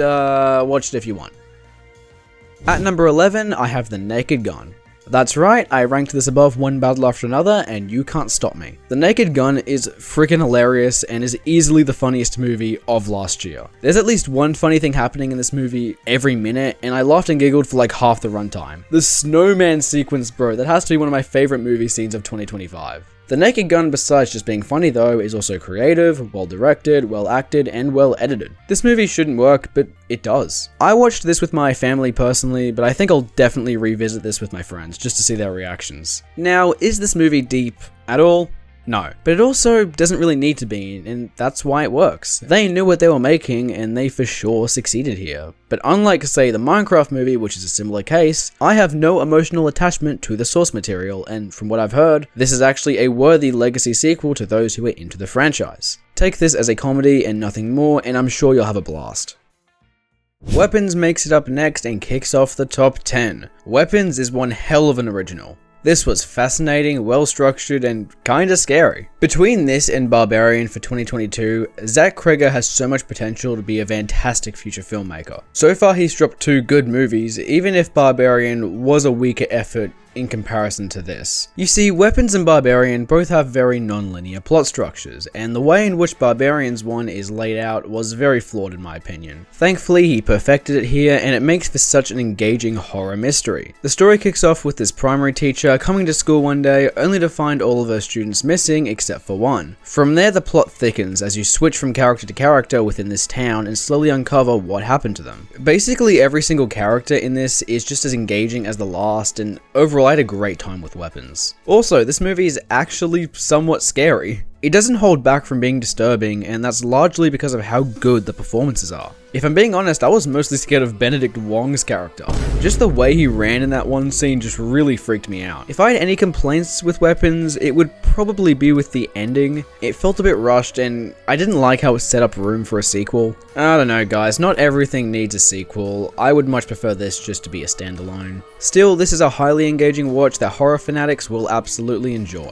watch it if you want. At number 11, I have The Naked Gun. That's right, I ranked this above One Battle After Another, and you can't stop me. The Naked Gun is freaking hilarious and is easily the funniest movie of last year. There's at least one funny thing happening in this movie every minute, and I laughed and giggled for like half the runtime. The snowman sequence, bro, that has to be one of my favorite movie scenes of 2025. The Naked Gun, besides just being funny though, is also creative, well directed, well acted, and well edited. This movie shouldn't work, but it does. I watched this with my family personally, but I think I'll definitely revisit this with my friends just to see their reactions. Now, is this movie deep at all? No, but it also doesn't really need to be, and that's why it works. They knew what they were making, and they for sure succeeded here. But unlike, say, the Minecraft movie, which is a similar case, I have no emotional attachment to the source material, and from what I've heard, this is actually a worthy legacy sequel to those who are into the franchise. Take this as a comedy and nothing more, and I'm sure you'll have a blast. Weapons makes it up next and kicks off the top 10. Weapons is one hell of an original. This was fascinating, well structured, and kinda scary. Between this and Barbarian for 2022, Zach Cregger has so much potential to be a fantastic future filmmaker. So far he's dropped 2 good movies, even if Barbarian was a weaker effort in comparison to this. You see, Weapons and Barbarian both have very non-linear plot structures, and the way in which Barbarian's one is laid out was very flawed in my opinion. Thankfully, he perfected it here, and it makes for such an engaging horror mystery. The story kicks off with this primary teacher coming to school one day, only to find all of her students missing except for one. From there, the plot thickens as you switch from character to character within this town and slowly uncover what happened to them. Basically, every single character in this is just as engaging as the last, and overall I had a great time with Weapons. Also, this movie is actually somewhat scary. It doesn't hold back from being disturbing, and that's largely because of how good the performances are. If I'm being honest, I was mostly scared of Benedict Wong's character. Just the way he ran in that one scene just really freaked me out. If I had any complaints with Weapons, it would probably be with the ending. It felt a bit rushed, and I didn't like how it set up room for a sequel. I don't know guys, not everything needs a sequel. I would much prefer this just to be a standalone. Still, this is a highly engaging watch that horror fanatics will absolutely enjoy.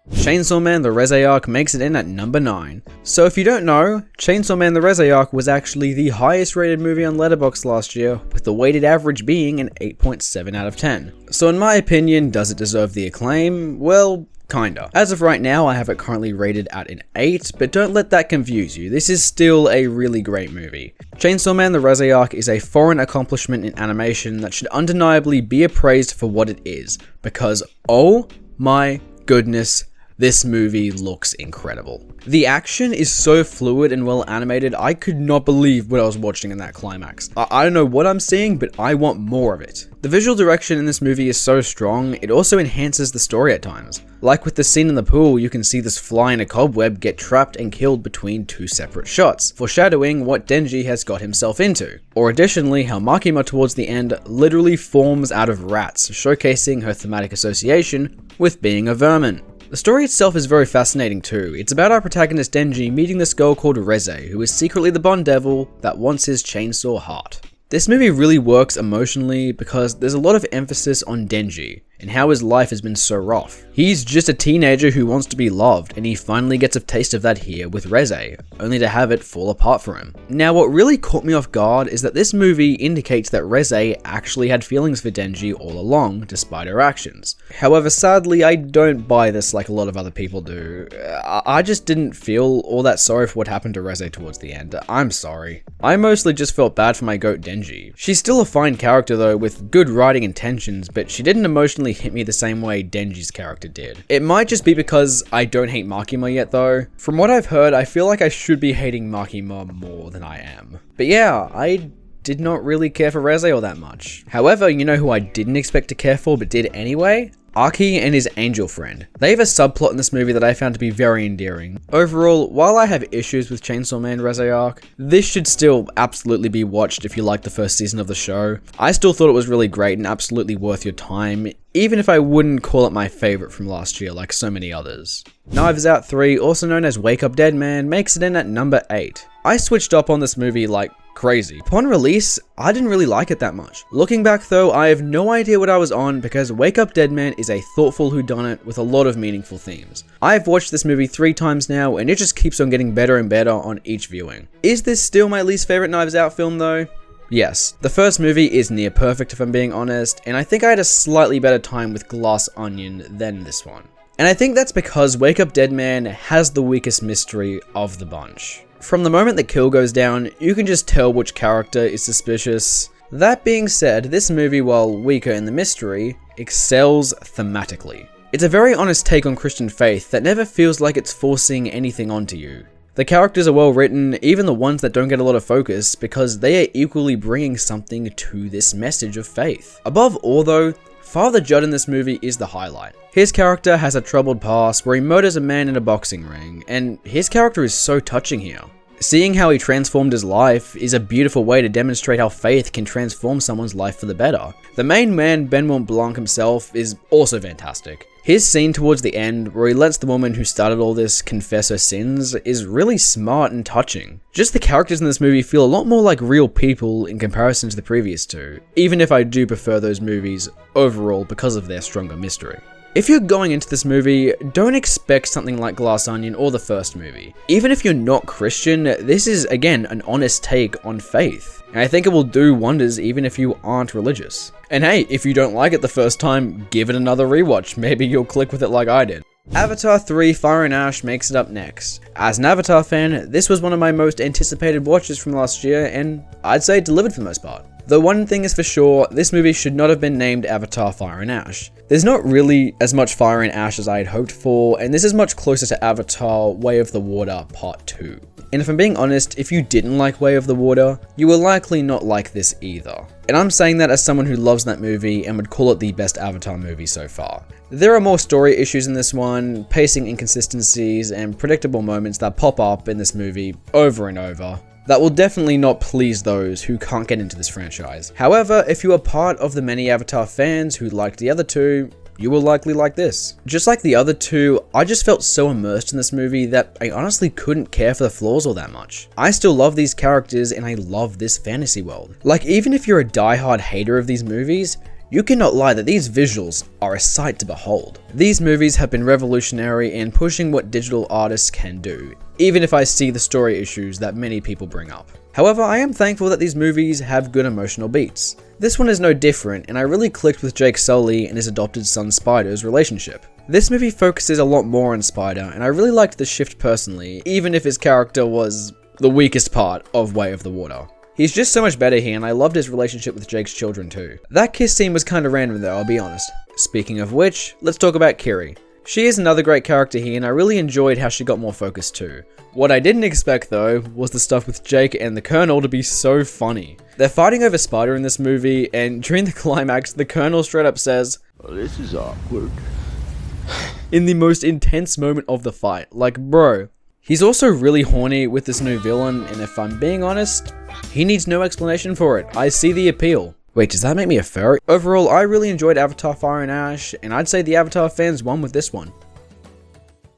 Chainsaw Man The Reze Arc makes it in at number 9. So if you don't know, Chainsaw Man The Reze Arc was actually the highest rated movie on Letterboxd last year, with the weighted average being an 8.7 out of 10. So in my opinion, does it deserve the acclaim? Well, kinda. As of right now, I have it currently rated at an 8, but don't let that confuse you, this is still a really great movie. Chainsaw Man The Reze Arc is a foreign accomplishment in animation that should undeniably be appraised for what it is, because oh my goodness, this movie looks incredible. The action is so fluid and well animated, I could not believe what I was watching in that climax. I don't know what I'm seeing, but I want more of it. The visual direction in this movie is so strong, it also enhances the story at times. Like with the scene in the pool, you can see this fly in a cobweb get trapped and killed between 2 separate shots, foreshadowing what Denji has got himself into. Or additionally, how Makima towards the end literally forms out of rats, showcasing her thematic association with being a vermin. The story itself is very fascinating too. It's about our protagonist Denji meeting this girl called Reze, who is secretly the Bond Devil that wants his chainsaw heart. This movie really works emotionally because there's a lot of emphasis on Denji and how his life has been so rough. He's just a teenager who wants to be loved, and he finally gets a taste of that here with Reze, only to have it fall apart for him. Now, what really caught me off guard is that this movie indicates that Reze actually had feelings for Denji all along, despite her actions. However, sadly, I don't buy this like a lot of other people do. I just didn't feel all that sorry for what happened to Reze towards the end. I'm sorry. I mostly just felt bad for my goat Denji. She's still a fine character though, with good writing intentions, but she didn't emotionally personally hit me the same way Denji's character did. It might just be because I don't hate Makima yet though. From what I've heard, I feel like I should be hating Makima more than I am. But yeah, I did not really care for Reze all that much. However, you know who I didn't expect to care for but did anyway? Archie and his angel friend. They have a subplot in this movie that I found to be very endearing. Overall, while I have issues with Chainsaw Man Reze Arc, this should still absolutely be watched if you like the first season of the show. I still thought it was really great and absolutely worth your time, even if I wouldn't call it my favorite from last year like so many others. Knives Out 3, also known as Wake Up Dead Man, makes it in at number 8. I switched up on this movie like crazy. Upon release, I didn't really like it that much. Looking back though, I have no idea what I was on because Wake Up Dead Man is a thoughtful whodunit with a lot of meaningful themes. I've watched this movie 3 times now and it just keeps on getting better and better on each viewing. Is this still my least favorite Knives Out film though? Yes, the first movie is near perfect if I'm being honest, and I think I had a slightly better time with Glass Onion than this one. And I think that's because Wake Up Dead Man has the weakest mystery of the bunch. From the moment the kill goes down, you can just tell which character is suspicious. That being said, this movie, while weaker in the mystery, excels thematically. It's a very honest take on Christian faith that never feels like it's forcing anything onto you. The characters are well written, even the ones that don't get a lot of focus, because they are equally bringing something to this message of faith. Above all though, Father Judd in this movie is the highlight. His character has a troubled past where he murders a man in a boxing ring, and his character is so touching here. Seeing how he transformed his life is a beautiful way to demonstrate how faith can transform someone's life for the better. The main man, Benoit Blanc himself, is also fantastic. His scene towards the end, where he lets the woman who started all this confess her sins, is really smart and touching. Just the characters in this movie feel a lot more like real people in comparison to the previous two, even if I do prefer those movies overall because of their stronger mystery. If you're going into this movie, don't expect something like Glass Onion or the first movie. Even if you're not Christian, this is again an honest take on faith. And I think it will do wonders even if you aren't religious. And hey, if you don't like it the first time, give it another rewatch. Maybe you'll click with it like I did. Avatar 3 Fire and Ash makes it up next. As an Avatar fan, this was one of my most anticipated watches from last year, and I'd say it delivered for the most part. Though one thing is for sure, this movie should not have been named Avatar Fire and Ash. There's not really as much fire and ash as I had hoped for, and this is much closer to Avatar Way of the Water Part 2. And if I'm being honest, if you didn't like Way of the Water, you will likely not like this either. And I'm saying that as someone who loves that movie and would call it the best Avatar movie so far. There are more story issues in this one, pacing inconsistencies, and predictable moments that pop up in this movie over and over. That will definitely not please those who can't get into this franchise. However, if you are part of the many Avatar fans who liked the other two, you will likely like this. Just like the other two, I just felt so immersed in this movie that I honestly couldn't care for the flaws all that much. I still love these characters and I love this fantasy world. Like, even if you're a diehard hater of these movies, you cannot lie that these visuals are a sight to behold. These movies have been revolutionary in pushing what digital artists can do, even if I see the story issues that many people bring up. However, I am thankful that these movies have good emotional beats. This one is no different, and I really clicked with Jake Sully and his adopted son Spider's relationship. This movie focuses a lot more on Spider, and I really liked the shift personally, even if his character was the weakest part of Way of the Water. He's just so much better here, and I loved his relationship with Jake's children too. That kiss scene was kinda random though, I'll be honest. Speaking of which, let's talk about Kiri. She is another great character here, and I really enjoyed how she got more focus too. What I didn't expect though, was the stuff with Jake and the Colonel to be so funny. They're fighting over Spider in this movie, and during the climax, the Colonel straight up says, "Well, this is awkward." in the most intense moment of the fight. Like, bro. He's also really horny with this new villain, and if I'm being honest, he needs no explanation for it. I see the appeal. Wait, does that make me a furry? Overall, I really enjoyed Avatar Fire and Ash, and I'd say the Avatar fans won with this one.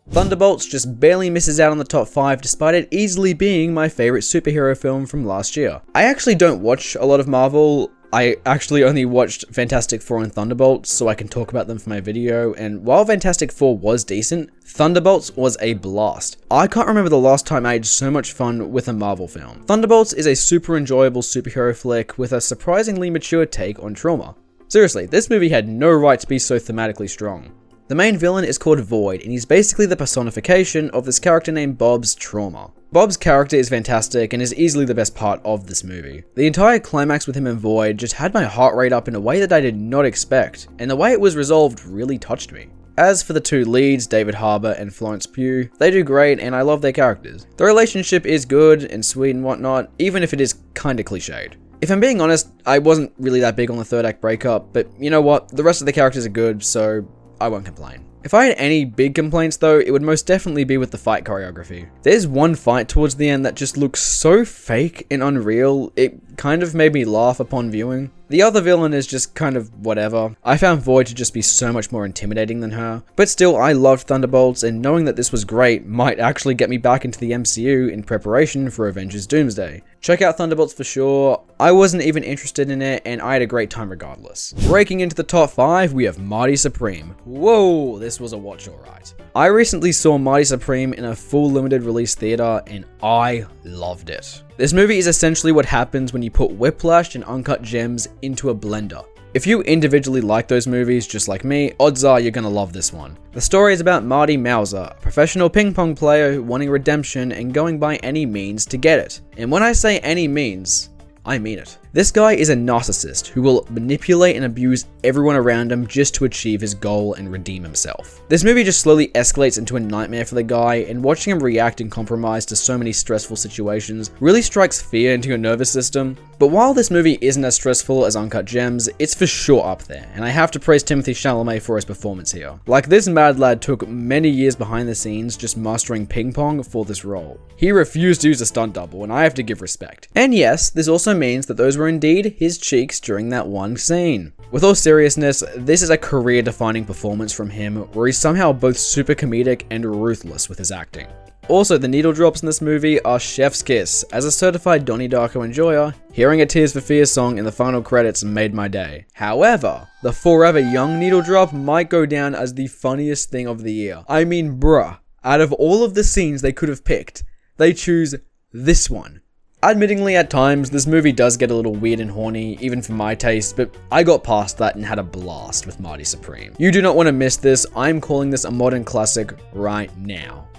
Thunderbolts just barely misses out on the top 5 despite it easily being my favorite superhero film from last year. I actually don't watch a lot of Marvel. I actually only watched Fantastic Four and Thunderbolts, so I can talk about them for my video, and while Fantastic Four was decent, Thunderbolts was a blast. I can't remember the last time I had so much fun with a Marvel film. Thunderbolts is a super enjoyable superhero flick with a surprisingly mature take on trauma. Seriously, this movie had no right to be so thematically strong. The main villain is called Void, and he's basically the personification of this character named Bob's trauma. Bob's character is fantastic and is easily the best part of this movie. The entire climax with him and Void just had my heart rate up in a way that I did not expect, and the way it was resolved really touched me. As for the two leads, David Harbour and Florence Pugh, they do great and I love their characters. The relationship is good and sweet and whatnot, even if it is kinda cliched. If I'm being honest, I wasn't really that big on the third act breakup, but you know what, the rest of the characters are good, so I won't complain. If I had any big complaints though, it would most definitely be with the fight choreography. There's one fight towards the end that just looks so fake and unreal, it kind of made me laugh upon viewing. The other villain is just kind of whatever. I found Void to just be so much more intimidating than her. But still, I loved Thunderbolts, and knowing that this was great might actually get me back into the MCU in preparation for Avengers Doomsday. Check out Thunderbolts for sure. I wasn't even interested in it, and I had a great time regardless. Breaking into the top 5, we have Marty Supreme. Whoa, this was a watch alright. I recently saw Marty Supreme in a full limited release theater, and I loved it. This movie is essentially what happens when you put Whiplash and Uncut Gems into a blender. If you individually like those movies just like me, odds are you're gonna love this one. The story is about Marty Mauser, a professional ping pong player wanting redemption and going by any means to get it. And when I say any means, I mean it. This guy is a narcissist who will manipulate and abuse everyone around him just to achieve his goal and redeem himself. This movie just slowly escalates into a nightmare for the guy, and watching him react and compromise to so many stressful situations really strikes fear into your nervous system. But while this movie isn't as stressful as Uncut Gems, it's for sure up there, and I have to praise Timothée Chalamet for his performance here. Like, this mad lad took many years behind the scenes just mastering ping pong for this role. He refused to use a stunt double, and I have to give respect. And yes, this also means that those were indeed his cheeks during that one scene. With all seriousness, this is a career-defining performance from him, where he's somehow both super comedic and ruthless with his acting. Also, the needle drops in this movie are chef's kiss. As a certified Donnie Darko enjoyer, hearing a Tears for Fears song in the final credits made my day. However, the Forever Young needle drop might go down as the funniest thing of the year. I mean, bruh, out of all of the scenes they could have picked, they choose this one. Admittingly, at times, this movie does get a little weird and horny, even for my taste, but I got past that and had a blast with Marty Supreme. You do not want to miss this. I'm calling this a modern classic right now.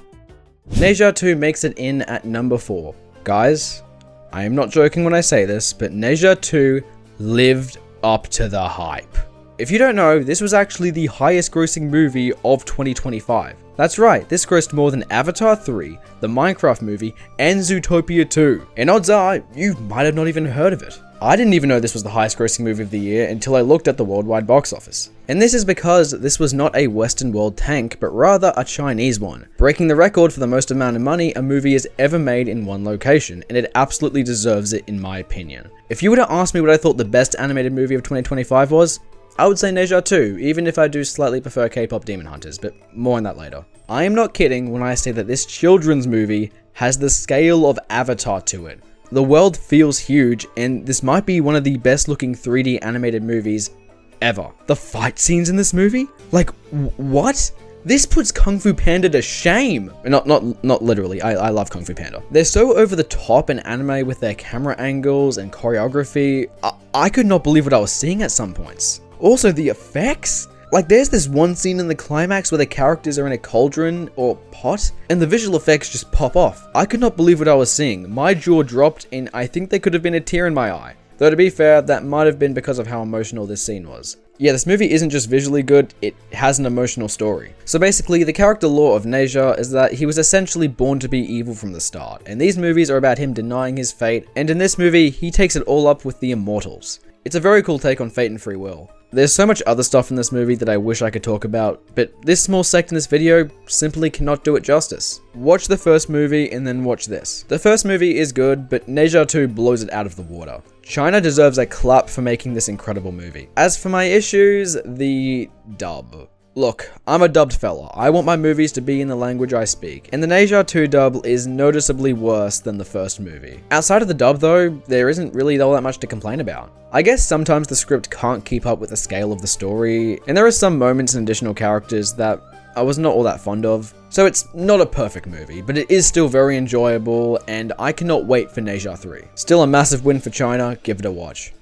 Neja 2 makes it in at number 4. Guys, I am not joking when I say this, but Neja 2 lived up to the hype. If you don't know, this was actually the highest grossing movie of 2025. That's right, this grossed more than Avatar 3, the Minecraft movie, and Zootopia 2. And odds are, you might have not even heard of it. I didn't even know this was the highest grossing movie of the year until I looked at the worldwide box office. And this is because this was not a Western world tank, but rather a Chinese one, breaking the record for the most amount of money a movie has ever made in one location, and it absolutely deserves it in my opinion. If you were to ask me what I thought the best animated movie of 2025 was, I would say Neja 2, even if I do slightly prefer Kpop Demon Hunters, but more on that later. I am not kidding when I say that this children's movie has the scale of Avatar to it. The world feels huge, and this might be one of the best looking 3D animated movies ever. The fight scenes in this movie? Like, what? This puts Kung Fu Panda to shame. Not literally, I love Kung Fu Panda. They're so over the top in anime with their camera angles and choreography. I could not believe what I was seeing at some points. Also, the effects? Like, there's this one scene in the climax where the characters are in a cauldron or pot, and the visual effects just pop off. I could not believe what I was seeing. My jaw dropped, and I think there could have been a tear in my eye. Though to be fair, that might have been because of how emotional this scene was. Yeah, this movie isn't just visually good, it has an emotional story. So basically, the character lore of Neja is that he was essentially born to be evil from the start, and these movies are about him denying his fate, and in this movie, he takes it all up with the Immortals. It's a very cool take on fate and free will. There's so much other stuff in this movie that I wish I could talk about, but this small sect in this video simply cannot do it justice. Watch the first movie and then watch this. The first movie is good, but Neja 2 blows it out of the water. China deserves a clap for making this incredible movie. As for my issues, the dub. Look, I'm a dubbed fella. I want my movies to be in the language I speak, and the Neja 2 dub is noticeably worse than the first movie. Outside of the dub though, there isn't really all that much to complain about. I guess sometimes the script can't keep up with the scale of the story, and there are some moments and additional characters that I was not all that fond of. So it's not a perfect movie, but it is still very enjoyable, and I cannot wait for Neja 3. Still a massive win for China, give it a watch.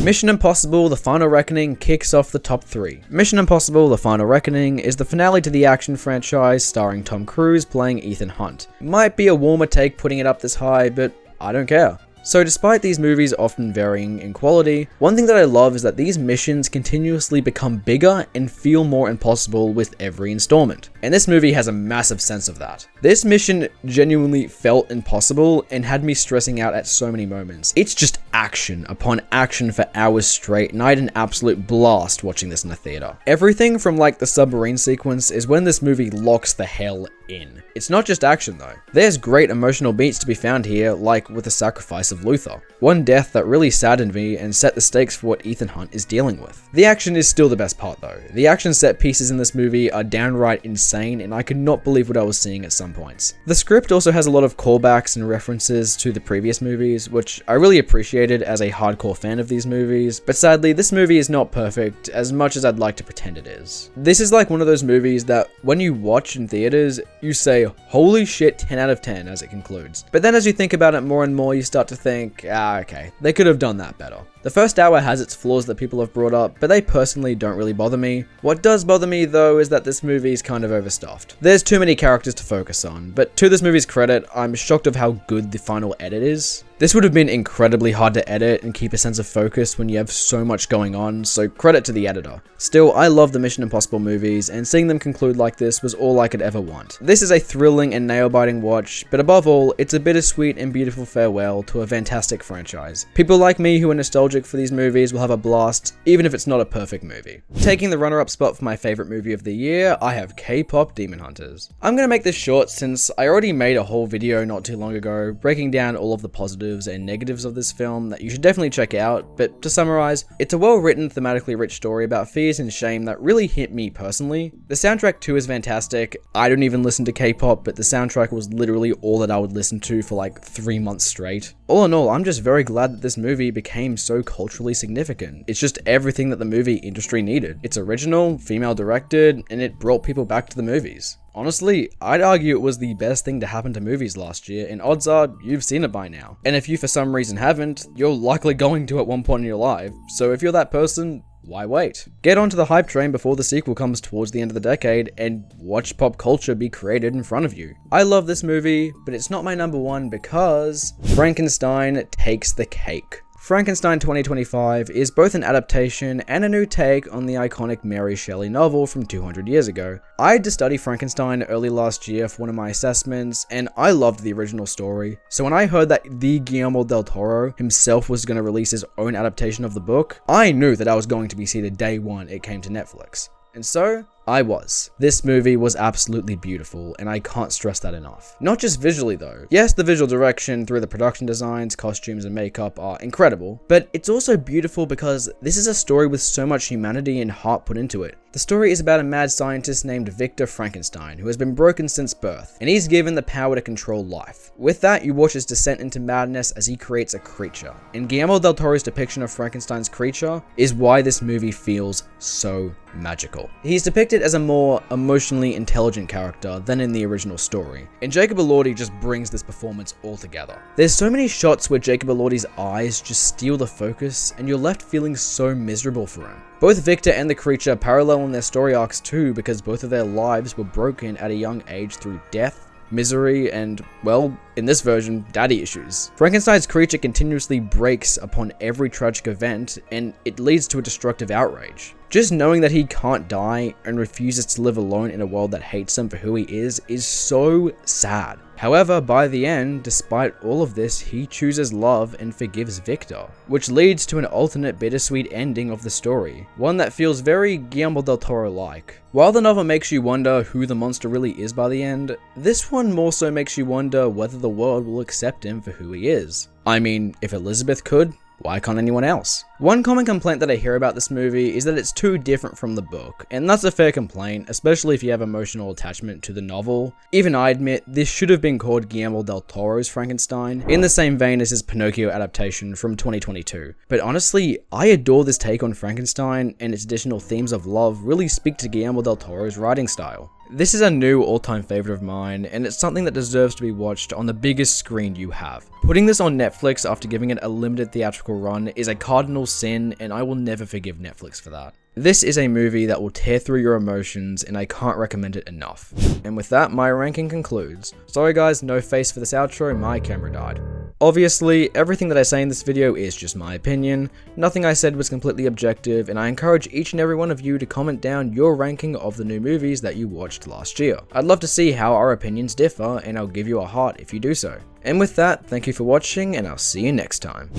Mission Impossible: The Final Reckoning kicks off the top 3. Mission Impossible: The Final Reckoning is the finale to the action franchise starring Tom Cruise playing Ethan Hunt. Might be a warmer take putting it up this high, but I don't care. So despite these movies often varying in quality, one thing that I love is that these missions continuously become bigger and feel more impossible with every installment. And this movie has a massive sense of that. This mission genuinely felt impossible and had me stressing out at so many moments. It's just action upon action for hours straight, and I had an absolute blast watching this in the theater. Everything from like the submarine sequence is when this movie locks the hell in. It's not just action though. There's great emotional beats to be found here, like with the sacrifice of Luther. One death that really saddened me and set the stakes for what Ethan Hunt is dealing with. The action is still the best part though. The action set pieces in this movie are downright insane, and I could not believe what I was seeing at some points. The script also has a lot of callbacks and references to the previous movies, which I really appreciated as a hardcore fan of these movies, but sadly this movie is not perfect as much as I'd like to pretend it is. This is like one of those movies that when you watch in theaters, you say, holy shit, 10 out of 10 as it concludes. But then as you think about it more and more, you start to think, okay, they could have done that better. The first hour has its flaws that people have brought up, but they personally don't really bother me. What does bother me though is that this movie is kind of overstuffed. There's too many characters to focus on, but to this movie's credit, I'm shocked of how good the final edit is. This would have been incredibly hard to edit and keep a sense of focus when you have so much going on, so credit to the editor. Still, I love the Mission Impossible movies, and seeing them conclude like this was all I could ever want. This is a thrilling and nail-biting watch, but above all, it's a bittersweet and beautiful farewell to a fantastic franchise. People like me who are nostalgic for these movies will have a blast, even if it's not a perfect movie. Taking the runner-up spot for my favorite movie of the year, I have Kpop Demon Hunters. I'm gonna make this short since I already made a whole video not too long ago breaking down all of the positives and negatives of this film that you should definitely check out, but to summarize, it's a well-written, thematically rich story about fears and shame that really hit me personally. The soundtrack too is fantastic. I don't even listen to K-pop, but the soundtrack was literally all that I would listen to for like 3 months straight. All in all, I'm just very glad that this movie became so culturally significant. It's just everything that the movie industry needed. It's original, female directed, and it brought people back to the movies. Honestly, I'd argue it was the best thing to happen to movies last year, and odds are you've seen it by now. And if you for some reason haven't, you're likely going to at one point in your life, so if you're that person, why wait? Get onto the hype train before the sequel comes towards the end of the decade and watch pop culture be created in front of you. I love this movie, but it's not my number one because Frankenstein takes the cake. Frankenstein 2025 is both an adaptation and a new take on the iconic Mary Shelley novel from 200 years ago. I had to study Frankenstein early last year for one of my assessments, and I loved the original story. So when I heard that the Guillermo del Toro himself was going to release his own adaptation of the book, I knew that I was going to be seated day one it came to Netflix. And so, I was. This movie was absolutely beautiful, and I can't stress that enough. Not just visually though. Yes, the visual direction through the production designs, costumes, and makeup are incredible, but it's also beautiful because this is a story with so much humanity and heart put into it. The story is about a mad scientist named Victor Frankenstein who has been broken since birth, and he's given the power to control life. With that, you watch his descent into madness as he creates a creature. And Guillermo del Toro's depiction of Frankenstein's creature is why this movie feels so magical. He's depicted as a more emotionally intelligent character than in the original story, and Jacob Elordi just brings this performance all together. There's so many shots where Jacob Elordi's eyes just steal the focus, and you're left feeling so miserable for him. Both Victor and the creature parallel in their story arcs too, because both of their lives were broken at a young age through death, misery, and, well, in this version, daddy issues. Frankenstein's creature continuously breaks upon every tragic event, and it leads to a destructive outrage. Just knowing that he can't die and refuses to live alone in a world that hates him for who he is so sad. However, by the end, despite all of this, he chooses love and forgives Victor, which leads to an alternate bittersweet ending of the story, one that feels very Guillermo del Toro-like. While the novel makes you wonder who the monster really is by the end, this one more so makes you wonder whether the world will accept him for who he is. I mean, if Elizabeth could, why can't anyone else? One common complaint that I hear about this movie is that it's too different from the book, and that's a fair complaint, especially if you have emotional attachment to the novel. Even I admit, this should have been called Guillermo del Toro's Frankenstein, in the same vein as his Pinocchio adaptation from 2022. But honestly, I adore this take on Frankenstein, and its additional themes of love really speak to Guillermo del Toro's writing style. This is a new all-time favorite of mine, and it's something that deserves to be watched on the biggest screen you have. Putting this on Netflix after giving it a limited theatrical run is a cardinal original sin, and I will never forgive Netflix for that. This is a movie that will tear through your emotions, and I can't recommend it enough. And with that, my ranking concludes. Sorry guys, no face for this outro, my camera died. Obviously, everything that I say in this video is just my opinion, nothing I said was completely objective, and I encourage each and every one of you to comment down your ranking of the new movies that you watched last year. I'd love to see how our opinions differ, and I'll give you a heart if you do so. And with that, thank you for watching, and I'll see you next time.